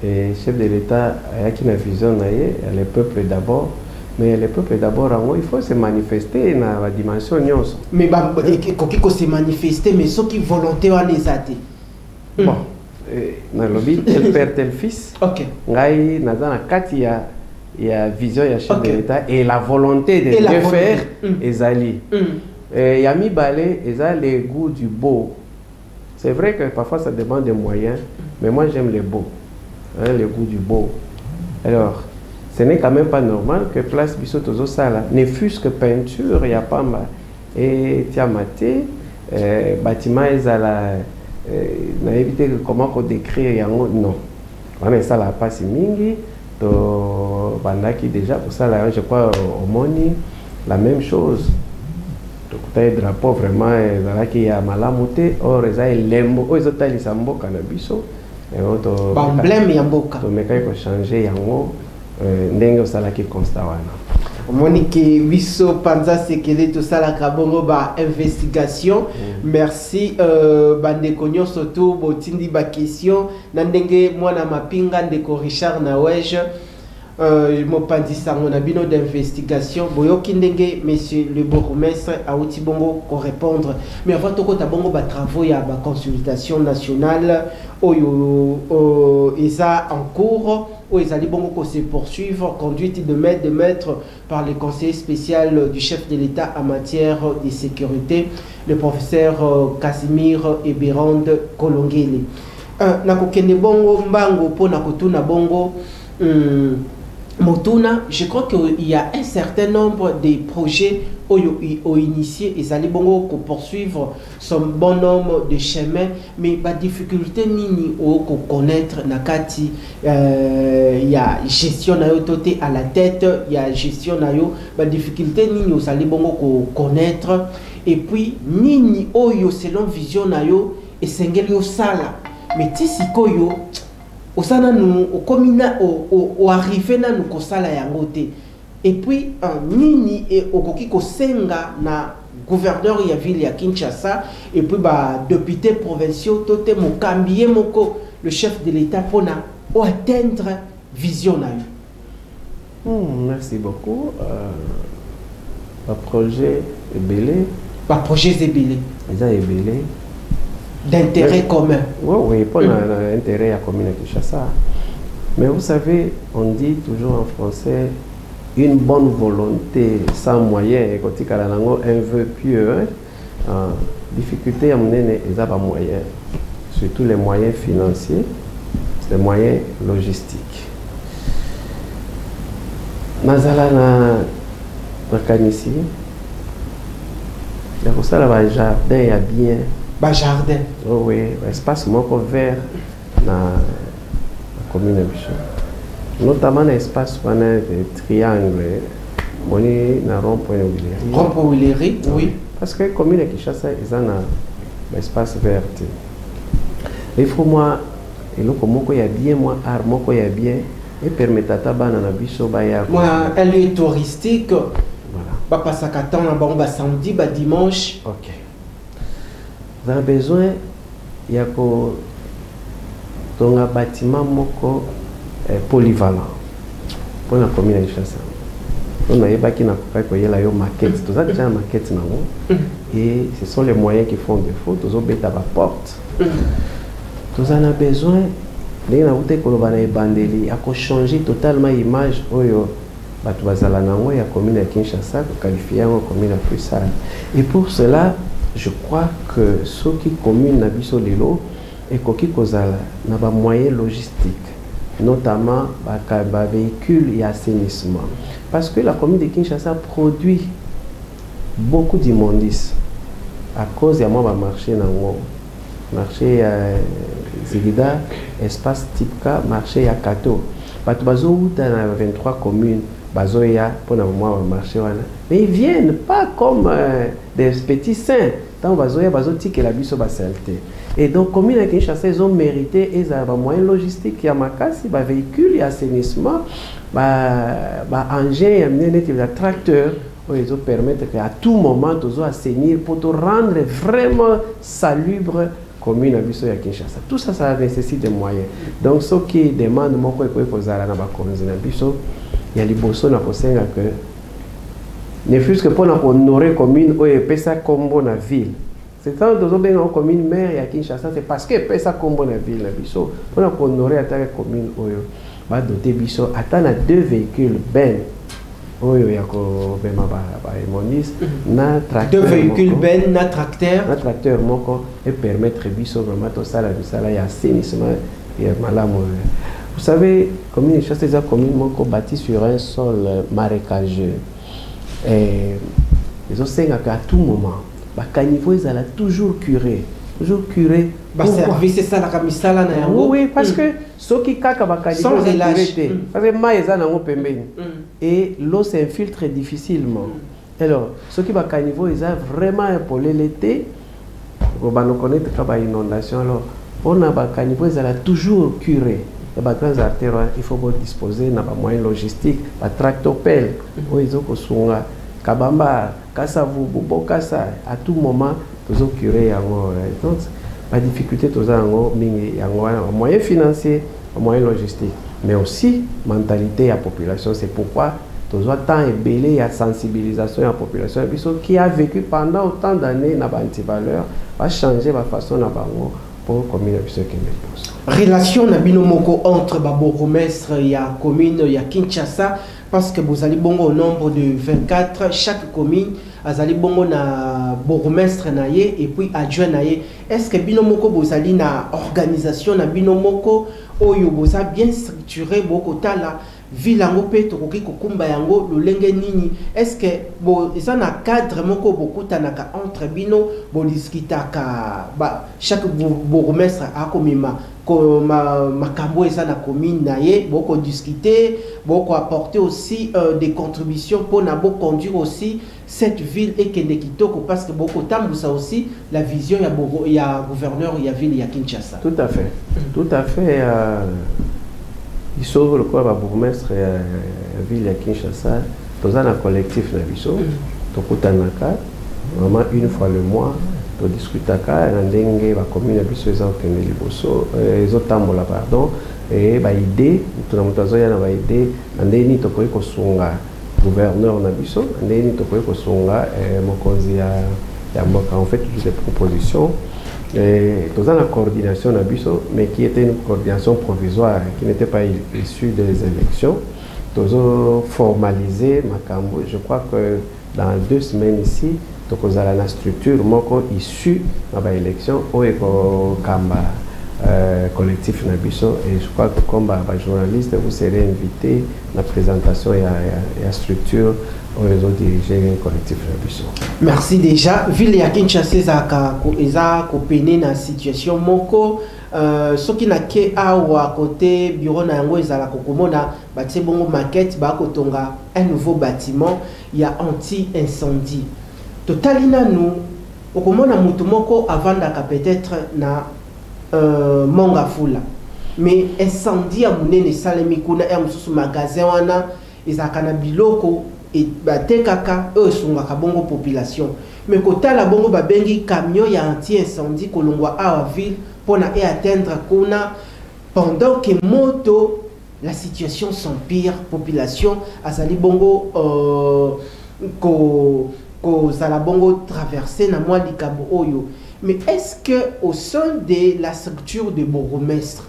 Et chef de l'État a une vision les peuples d'abord. Mais les peuples d'abord, il faut se manifester dans la dimension nyonso. Mais il faut se manifester, mais ceux qui volonté en les athées. Bon, dans le lobby, tel père, tel fils. Ok. Il y a la vision du chef de l'État et la volonté de bien faire, ezali. Il y a mis balai, ils ont le goût du beau. C'est vrai que parfois ça demande des moyens, mais moi j'aime le beau, hein, le goût du beau. Alors, ce n'est quand même pas normal que place Bissot aux Sala, ne fût-ce que peinture, il n'y a pas mal. Et Tiamaté, bâtiment, ils ont la évité comment on décrit, non. On a ça la passe mingi, bandaki déjà, pour ça là, je crois au Moni, la même chose. Donc, le drapeau vraiment, il y a malamuté, or il y a lembo, ils ont tali sambo cannabis. Emblème yamboka. Donc, il faut changer yango, n'engue ça qui constate. Monique Wisso Panza Sekele tout ça la kabongo ba investigation. Merci bandeko nyonso to botindi ba question na ndenge mwana mapinga ndeko Richard Nawej mopandisa ngona bino d'investigation boyoki ndenge monsieur le bourgmestre auti bongo ko répondre mais avant to kota bongo ba travaux ya ba consultation nationale oyo eza en cours où ils allaient bon se poursuivre, conduite de maître par le conseiller spécial du chef de l'État en matière de sécurité, le professeur Casimir Eberande Kolongele. Nakokende bongo mbango po nakotuna bongo Motuna, je crois qu'il y a un certain nombre de projets ont initié et allaient bongo poursuivre son bon nombre de chemins, mais la difficulté nini au connaître nakati il y a gestion na yo toté à la tête, il y a gestion na yo la difficulté nini aux allaient bongo connaître et puis nini oyo selon vision na yo et sengeli yo sala mais tisi koyo osana nous au komina au arrivé na nous kosala yangote et puis nini et okoki kosenga na gouverneur ya ville ya Kinshasa et puis ba député provinciaux toté mokambié moko le chef de l'État pour na atteindre vision na yo. Merci beaucoup. Le projet est belé. Le projet est belé. Déjà est belé. D'intérêt commun. Oui, pour l'intérêt à commune de Kinshasa. Mais vous savez, on dit toujours en français, une bonne volonté sans moyens, et quand il y a un vœu pieux, difficulté à mener les moyens, surtout les moyens financiers, les moyens logistiques. Nazala na Kanisi, il y a pour ça là jardin, il y a bien. Bah jardin. Oh oui, espace moko vert na commune de Bichon. Notamment l'espace pendant des triangles, moni na rond-point Willery. Rond-point Willery, oui. Parce que commune de Kinshasa, ils ont un espace vert. Il faut moi, et le moko ya bien, moi art moko ya bien, et permettre à tabana na biso ba ya. Moi, un lieu touristique. Voilà. Ba pasakatan na ba samedi, ba dimanche. Ok. Vous avez besoin, il y a un bâtiment moko polyvalent pour la commune de Kinshasa. On a déjà une maquette, tout ça déjà une maquette et ce sont les moyens qui font défaut. Tous les bêtes à la porte. Tout ça on a besoin de changer totalement l'image de la commune de Kinshasa pour qualifier la commune la plus sale. Et pour cela, je crois que ceux qui communent na biso lelo et qui kozala na ba moyens logistiques, notamment ba véhicules et assainissement, parce que la commune de Kinshasa produit beaucoup d'immondices à cause de moi marché nango marché Zigida, espace Tipka, marché ya Kato. Bato bazo uta na 23 communes, bazo ya pour na moi marché wana. Mais ils viennent pas comme des petits saints. Tant bazo ya bazo tike la biso ba saleté. Et donc commune à Kinshasa ils ont mérité et ça moyen logistique ya makasi, ba véhicule ya assainissement, ba engin ya menene la tracteur. Ils ont permettre qu'à tout moment, ils ont assainir pour te rendre vraiment salubre commune à Bisso et Kinshasa. Tout ça, ça nécessite des moyens. Donc, ce qui demande, moi, il y a les bossons à que ne fût-ce que pour honorer commune, ou ça comme bonne ville. C'est quand nous avons une commune maire à Kinshasa, c'est parce que ça comme bonne ville à Bisso. Pour honorer la commune, on va doter Bisso, attendre 2 véhicules, ben. Oui, il y a na tracteur. 2 véhicules ben, na tracteur. Na tracteur moko et permettre biso vraiment tout ça la y a assainissement et malam. Vous savez, commune Kinshasa c'est une commune moko bâtie sur un sol marécageux. Et les autres à tout moment, ba caniveau ils allaient toujours curer. Toujours curé. Service ça la camisala na yango. Oui, parce que ceux qui kaka bakalibo sans relâche. Parce que maïza nango pembeni. Et l'eau s'infiltre difficilement. Alors, ceux qui bakalibo ils ont vraiment épaulé l'été. On va nous connaître quand il y a inondation. Alors, on a bakalibo ils allaient toujours curé. Les grandes artères, il faut disposer d'un moyen logistique, un tractopelle, ils ont kosunga, kabamba, kasavu, bobokasa, à tout moment. Toujours curé donc la difficulté toujours en moyen financier, en moyen logistique, mais aussi mentalité à la population. C'est pourquoi toujours tant ébélé, il y a sensibilisation à la population qui a vécu pendant autant d'années dans la valeur va changer la façon pour commune qui pose. Relation na binomoko entre Bourgmestre et la commune ya Kinshasa parce que vous allez bon au nombre de 24 chaque commune azali bongo na bourgmestre na ye et puis adjoint na ye. Est-ce que binomoko bozali na organisation na binomoko oyo boza bien structuré boko tala vilango pe tokoki kokumba yango lolenge nini? Est-ce que bo ça na cadre moko bokutanaka entre bino bo discutaka ba chaque bourgmestre a komima makambo eza na commune na ye boko discuter boko apporter aussi des contributions pour na bo conduire aussi cette ville et kende kitoko parce que boko tambusa aussi la vision ya gouverneur ya ville ya Kinshasa. Tout à fait. Tout à fait. Il sauve le corps de bourgmestre de la ville de Kinshasa. Nous avons un collectif na biso. Tokutanaka vraiment une fois le mois. To discutaka na ndenge ba commune biso eza okende liboso ezotambola pardon et ba idée tuna mutazo ya na ba idée ndeni tokoki kosunga gouverneur na biso ndeni tokoki kosunga mokonzi ya mboka. En fait toutes les propositions et dans la coordination na biso mais qui était une coordination provisoire qui n'était pas issue des élections. Tozo formaliser makambo. Je crois que dans 2 semaines ici donc vous avez la structure issue de l'élection au Kamba collectif Nabiso et je crois que comme journaliste vous serez invité à la présentation et à la structure au réseau dirigé collectif Nabiso. Merci déjà. Ville ya Kinshasa eza kopene na situation moko ce qui n'a que à côté bureau na yango ezala kokomona batie bongo maquette ba kotonga un nouveau bâtiment il y a anti-incendie. Totalina nous, au komona mutu moko avandaka peut-être na Mongafula. Mais incendie à munene salemi kuna ya mususu magasin wana ezaka na biloko et batekaka esungaka bongo population. Mais kotala bongo babengi camion ya anti-incendie kolongwa à ville pour na atteindre kuna pendant que moto la situation s'empire population azali bongo la bongo traversé na moi likabo oyo. Mais est-ce que au sein de la structure de bourgmestre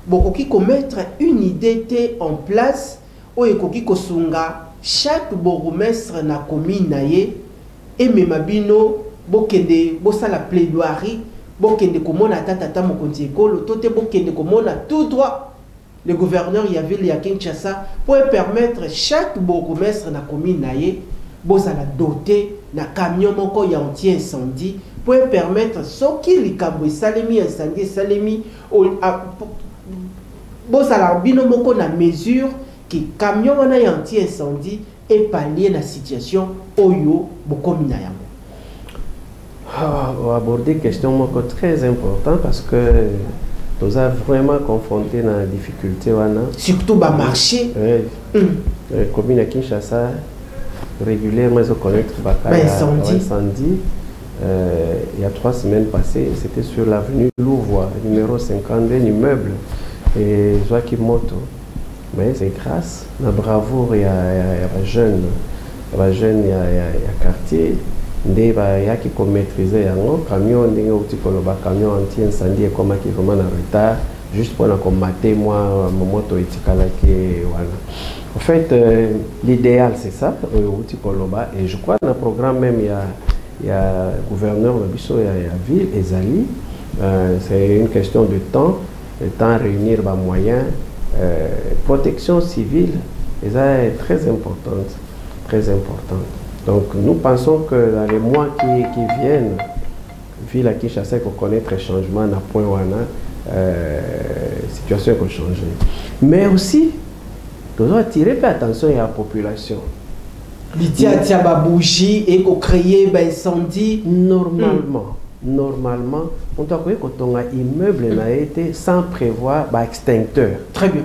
bokoki ko mettre une idée en place oyo koki kosunga chaque bourgmestre na commune na ye et memabino bokende bosala plaidoirie bokende komona tata mokonzi ekolo tote bokende komona tout droit le gouverneur ya ville ya Kinshasa pour permettre chaque bourgmestre na commune na ye bozala doté na camion moko ya anti-incendie pour permettre soki likambo esalemi incendie esalemi bozala bino moko na mesure ki camion wana ya anti-incendie et pallier la situation oyo bokomi na yango. On va aborder une question très importante parce que nous avons vraiment confronté dans la difficulté. Surtout le marché. Oui. La commune de Kinshasa, régulièrement, ils ont connecté l'incendie. Il y a 3 semaines passées, c'était sur l'avenue Louvois, numéro 52, immeuble. Et Joachim Moto. Mais c'est grâce à la bravoure, il y a des jeunes, il y a quartier. Il y a qui maîtriser un camion, camion anti-incendie et comme qui vraiment en retard, juste pour combattre moi, mon moto et en fait, l'idéal c'est ça, et je crois dans le programme même il y a le gouverneur de Bisso, il y a ville, Ezali, c'est une question de temps réunir les moyens, protection civile, et ça est très importante, très importante. Donc nous pensons que dans les mois qui viennent, ville à Kinshasa qu'on connaître les changements à point où la situation va changer. Mais aussi, nous devons attirer attention à la population. L'idée de bougie et de créer un incendie. Normalement, on doit croire que ton immeuble n'a été sans prévoir un extincteur. Très bien.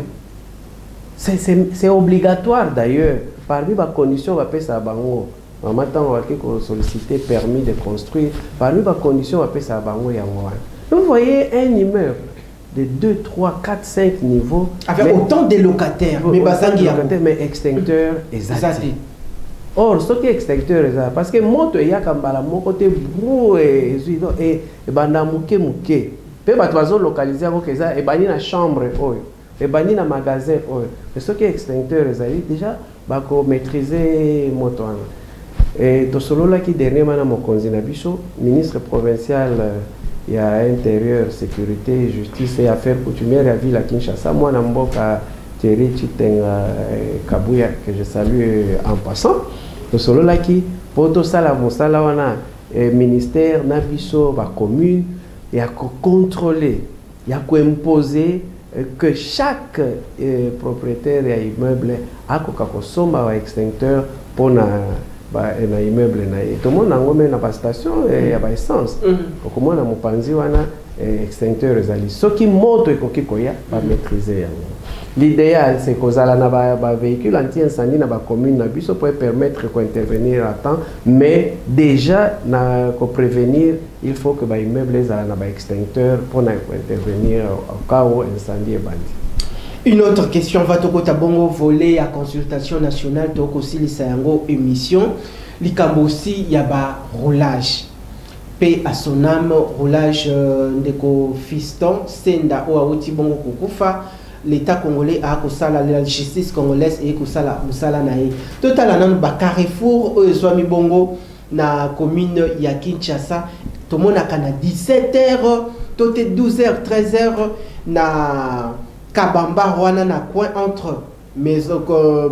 C'est obligatoire d'ailleurs. Parmi les conditions, on va payer ça à Bango. En maintenant, on va solliciter permis de construire. Parmi les conditions, on va payer ça à Bango et à Moa. Vous voyez un immeuble de 2, 3, 4, 5 niveaux. Avec autant de locataires. Mais extincteur exact. Or, ce qui est extincteur, parce que moto ya kambala mon côté brou et banda muke. Pe batwazo localiser ko keza e bani na chambre oyo, e bani na magasin oyo. Mais ce qui est extincteur déjà ba ko maîtriser moto wana. Et to solo la ki dernier mana mokonzi na biso, ministre provincial il y a intérieur, sécurité, justice et affaires coutumières à ville à Kinshasa, moi na mboka Thierry Chitenga Kabuya que je salue en passant. Le solo là qui pour tout ça la mosala wana ministère na biso ba commune il y a que contrôler, il y a que imposer que chaque propriétaire ya immeuble a ko somba wa extincteur pour na na immeuble na tout le monde ngome na ba station ya ba essence ko mo na mopanzi wana extincteur ezali soki moto ekoki koya ba maîtriser yango. L'idéal, c'est que les véhicules anti-incendie dans la commune pour permettre d'intervenir à temps, mais déjà, pour prévenir, il faut que les immeubles aient un extincteur pour intervenir au cas où l'incendie est bandit. Une autre question, va à bongo voler à consultation nationale, donc aussi les sayango émission, aussi il y a un roulage. Paix à son âme, roulage de fiston, senda ou à bongo kukufa. L'État congolais a la justice congolaise et la musala nae. Total nan ba Carrefour Swami Bongo na commune ya Kinshasa. Tout le monde a 17h, tout 12h, 13h na Kabamba Rwana na coin entre maison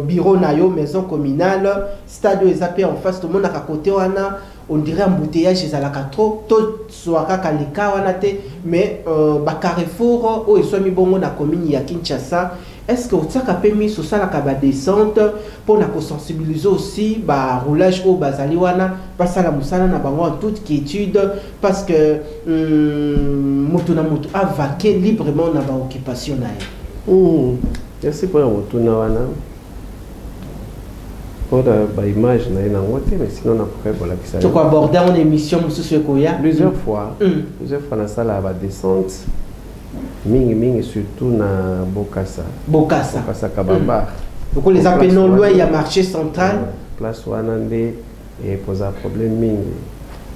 bureau nayo maison communale stade ezapé en face tout le monde a côté wana. On dirait embouteillage à la trop tout soit kalika wana te mais ba Carrefour o esomi bongo na commune ya Kinshasa est-ce que ça a permis sur ça la kaba descente pour na sensibiliser aussi ba roulage au bazali wana parce la musala na bango en toute quiétude parce que mutu na mutu a vaquer librement na ba occupation na merci pour mutu na wana pour la image mais sinon on a pourrait ça. Tu peux aborder en émission plusieurs fois dans la salle à descente mingi surtout na Bokassa Kabamba. Donc les appels non loin il y a marché central place wanande et pose un problème mingi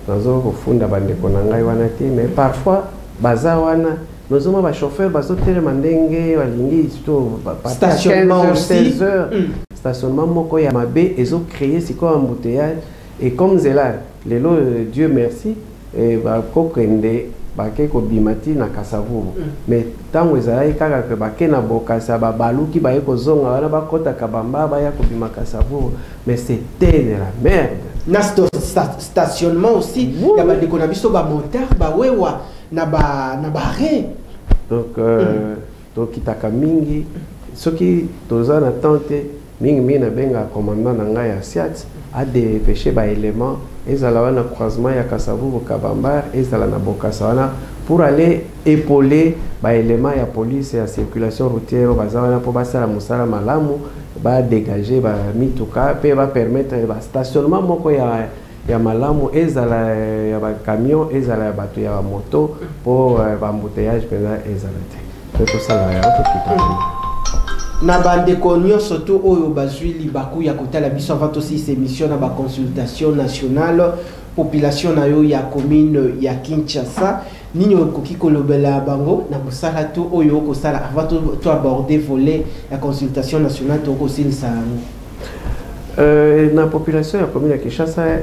nazo kufunda bande konanga wana te mais parfois baza wana nous avons un chauffeur bazotere mandenge balingi surtout stationnement aussi 16h stationnement moko ya mabe ils ont créé c'est quoi embouteillage et comme c'est là Dieu merci et va kokende bake ko bimati na Kasavubu mais tango ezalaki kaka ke bake na bokasa babaluki baye kozonga wana bakota kabamba baya ko bima Kasavubu mais c'était de la merde na stationnement aussi il y a des konabiso ba moteur ba wewa na barré donc kitaka mingi soki toza na tente mingi na benga commandant na ngai ya SIAT a dépêché ba élément ezala wana croisement ya Kasavubu Kabambar ezala na bokasa wana pour aller épauler ba élément ya police ya circulation routière baza wana po basala musala malamu ba dégager ba mituka pe ba permettre ba stationnement moko ya malamu ezala ya ba camion ezala ya bato ya moto pour ba embouteillage pena ezala te to sala ya to na bandeko nyonso to oyo bazwi libaku ya kotala biso avant aussi ces émissions na ba consultation nationale population na yo ya commune ya Kinshasa nini okoki kolobela bango na mosala to oyo kosala avant to aborder volet ya consultation nationale to kosilisa na population ya commune ya Kinshasa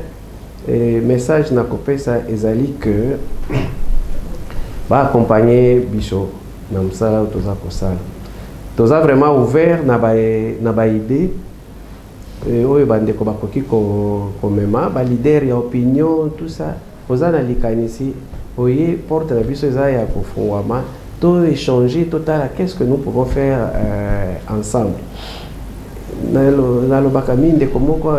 message na kopesa ezali que ba accompagner biso na mosala toza kosala toza vraiment ouvert na ba idée oyo bandeko bakoki komema ba leader ya opinion tout ça oza na likanisi oye porte na biso eza ya kofungwama to échanger total qu'est-ce que nous pouvons faire ensemble nalobaka mindeko moko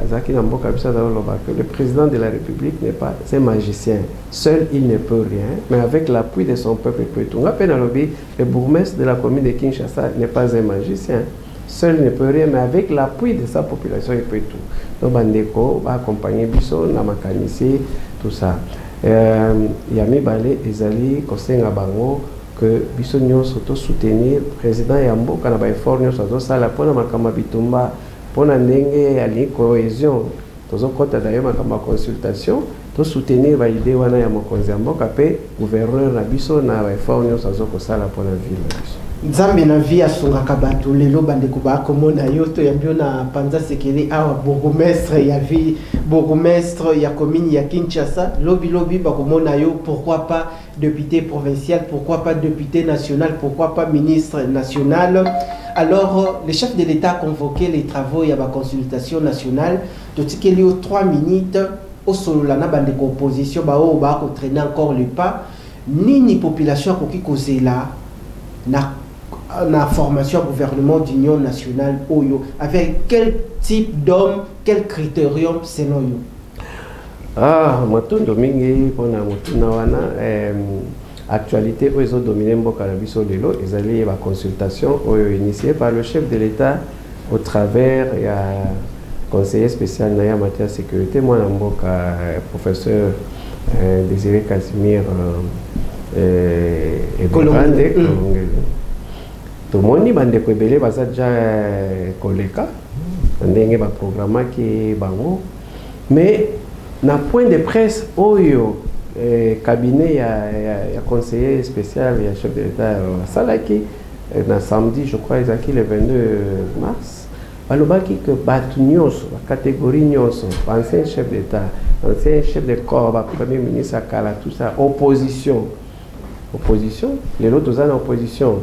azaki na mboka biso azalobaka le président de la République n'est pas un magicien seul il ne peut rien mais avec l'appui de son peuple il peut tout ngape nalobi le bourgmestre de la commune de Kinshasa n'est pas un magicien seul ne peut rien mais avec l'appui de sa population il peut tout donc bandeko va accompagner biso na makanisi tout ça ya mibale ezali kosenga bango que biso nyonso to soutenir président ya mboka na ba effort nyonso azosala mpona makambo bitumba mpona ndenge ya cohésion tozokota d'ailleurs makambo consultation to soutenir ba idée wana ya mokonzi ya mboka pe gouverneur na biso na ba effort nyonso azokosala mpona ville na biso nzambe na vie asungaka bato lelo bandeko bakomona yo to ya bio na panza sekele awa bourgmestre ya vie bourgmestre ya commune ya Kinshasa lobi bakomona yo pourquoi pas député provincial pourquoi pas député national pourquoi pas ministre national alors le chef de l'État a convoqué les travaux ya ba consultation nationale totikeli yo 3 minutes au solola na bandeko opposition ba o ba ko traîner encore le pas nini population koki kozela na formation gouvernement d'union nationale oyo avec quel type d'homme quel critérium selon yo matundo mingi pona mutuna wana actualité oyo ezo dominer mboka na biso lelo ezali ba consultation oyo initiée par le chef de l'État au travers ya conseiller spécial na ya matière sécurité mwana mboka professeur Désiré Casimir et Kolongele tomoni bandeko ebele baza déjà koleka ndenge ba programmaki bango mais na point de presse oyo cabinet ya conseiller spécial ya chef de l'État salaki na samedi je crois ezaki le 22 mars balobaki que batu nyonso catégorie nyonso ancien chef d'État ancien chef de corps premier ministre akala tout ça opposition les autres sont en opposition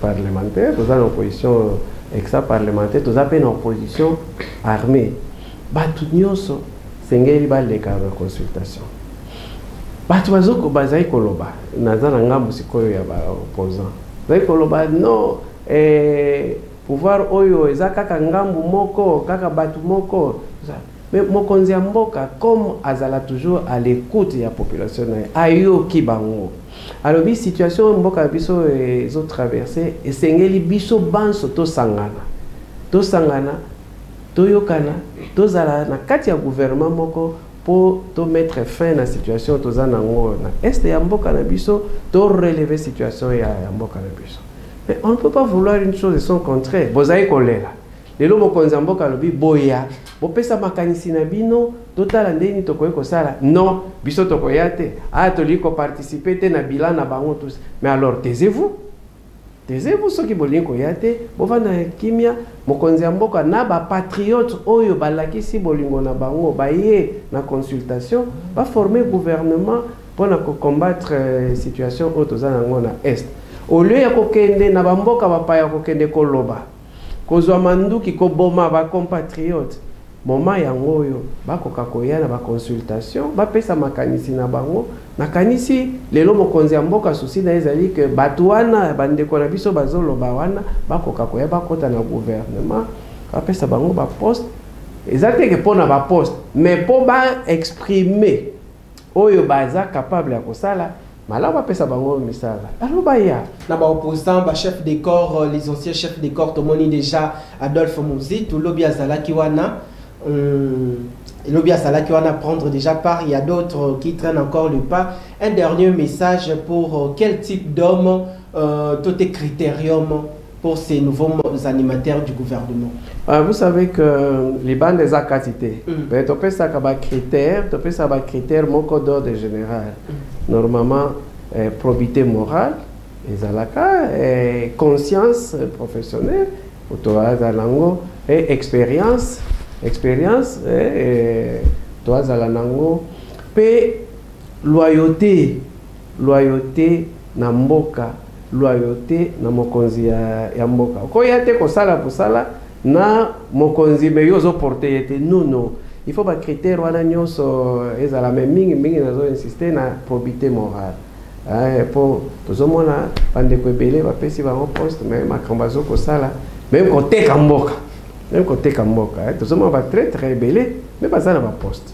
parlementaire, tous en opposition extra-parlementaire, tous en opposition armée. Batu nyonso sengeli baleka na consultation. Batu bazoko bazai koloba naza na ngambo sikoyo ya ba opposant. Bazai koloba non pouvoir oyo eza kaka ngambo moko kaka batu moko. Mais mokonzi ya mboka comme azala toujours à l'écoute ya population ayo kibango. Alors bi situation mboka biso ezo traverser esengeli biso banso to sangana toyokana tozala na kati ya gouvernement moko pour to mettre fin na situation tozana ngo na est ya mboka na biso to relever situation ya mboka na biso. Mais on ne peut pas vouloir une chose et son contraire. Bozai kolela lelo mokonzi ya mboka lobi boya bopesa makanisi na bino totala ndeni tokoye kosala non biso tokoya te toliko participer te na bilan na bango tous mais alors taisez-vous soki bolingo ya te bovanda kimia mokonzi ya mboka na ba patriote oyo balakisi bolingo na bango baye na consultation ba former gouvernement pour combattre situation autoza nango na est. Au lieu ya kokende na bamboka bapaya kokende koloba kozwa manduki koboma ba compatriote moment yango oyo bakoka koya na ba consultation bapesa makanisi na bango nakanisi lelo mokonzi ya mboka susi na ezali ke bato wana bandeko na biso bazoloba wana bakoka koya bakota na gouvernement bapesa bango ba poste ezateke pona ba poste mais po ba exprimer oyo baza capable ya kosala malamu bapesa bango misala alors baya na ba opposant ba chef de corps les anciens chefs de corps tomoni déjà Adolphe Muzito lobi azalaki wana lobi azalaki wana prendre déjà part. Il y a d'autres qui traînent encore le pas. Un dernier message pour quel type d'homme tout est critérium pour ces nouveaux animateurs du gouvernement? Vous savez que les bandes des activités, tu peux ça comme critère, mon code d'ordre général. Normalement, probité morale, conscience professionnelle, et expérience, loyauté na mboka. Loyauté na mokonzi ya mboka. Ko yate ko sala pusala na mokonzi me yozo porter yete non. Il faut ba critère wana nyoso ezala même mingi nazo insister na probité morale. Pour tozomona bande ko belé ba pesi ba poste mais makambazo ko sala même côté kamboka. Même côté kamboka. Tozomona ba très belé mais pas ça na ba poste.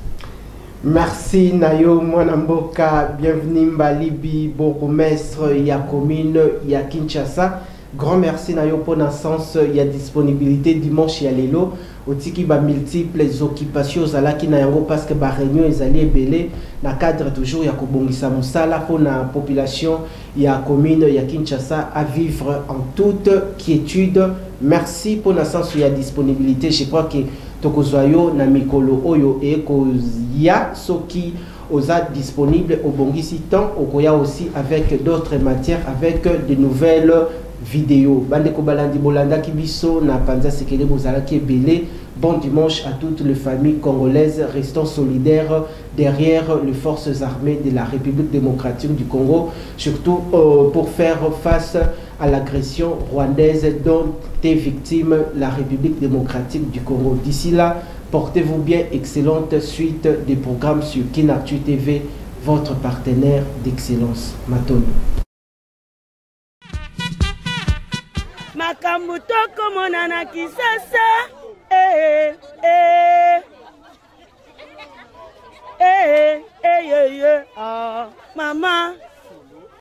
Merci Nayo Mwanamboka, bienvenue Mbalibi, bourgmestre ya commune ya Kinshasa. Grand merci Nayo pour naissance, il y a disponibilité dimanche ya lelo. Otiki ba multiples occupations zalaki na yango parce que ba réunion ezali belé na cadre toujours ya kobongisa musala pour na population ya commune ya Kinshasa à vivre en toute quiétude. Merci pour naissance, il y a disponibilité. Je crois que tokozoyo na mikolo oyo eko ya soki oza disponible au bongisi temps okoya aussi avec d'autres matières avec de nouvelles vidéos. Bande ko balandi bolanda kibiso na panza sekele bozala ki belé. Bon dimanche à toutes les familles congolaises, restons solidaires derrière les forces armées de la République démocratique du Congo, surtout pour faire face à l'agression rwandaise dont est victime la République démocratique du Congo. D'ici là, portez-vous bien, excellente suite des programmes sur Kinactu TV, votre partenaire d'excellence. Matoni. Makamuto komonana kisasa mama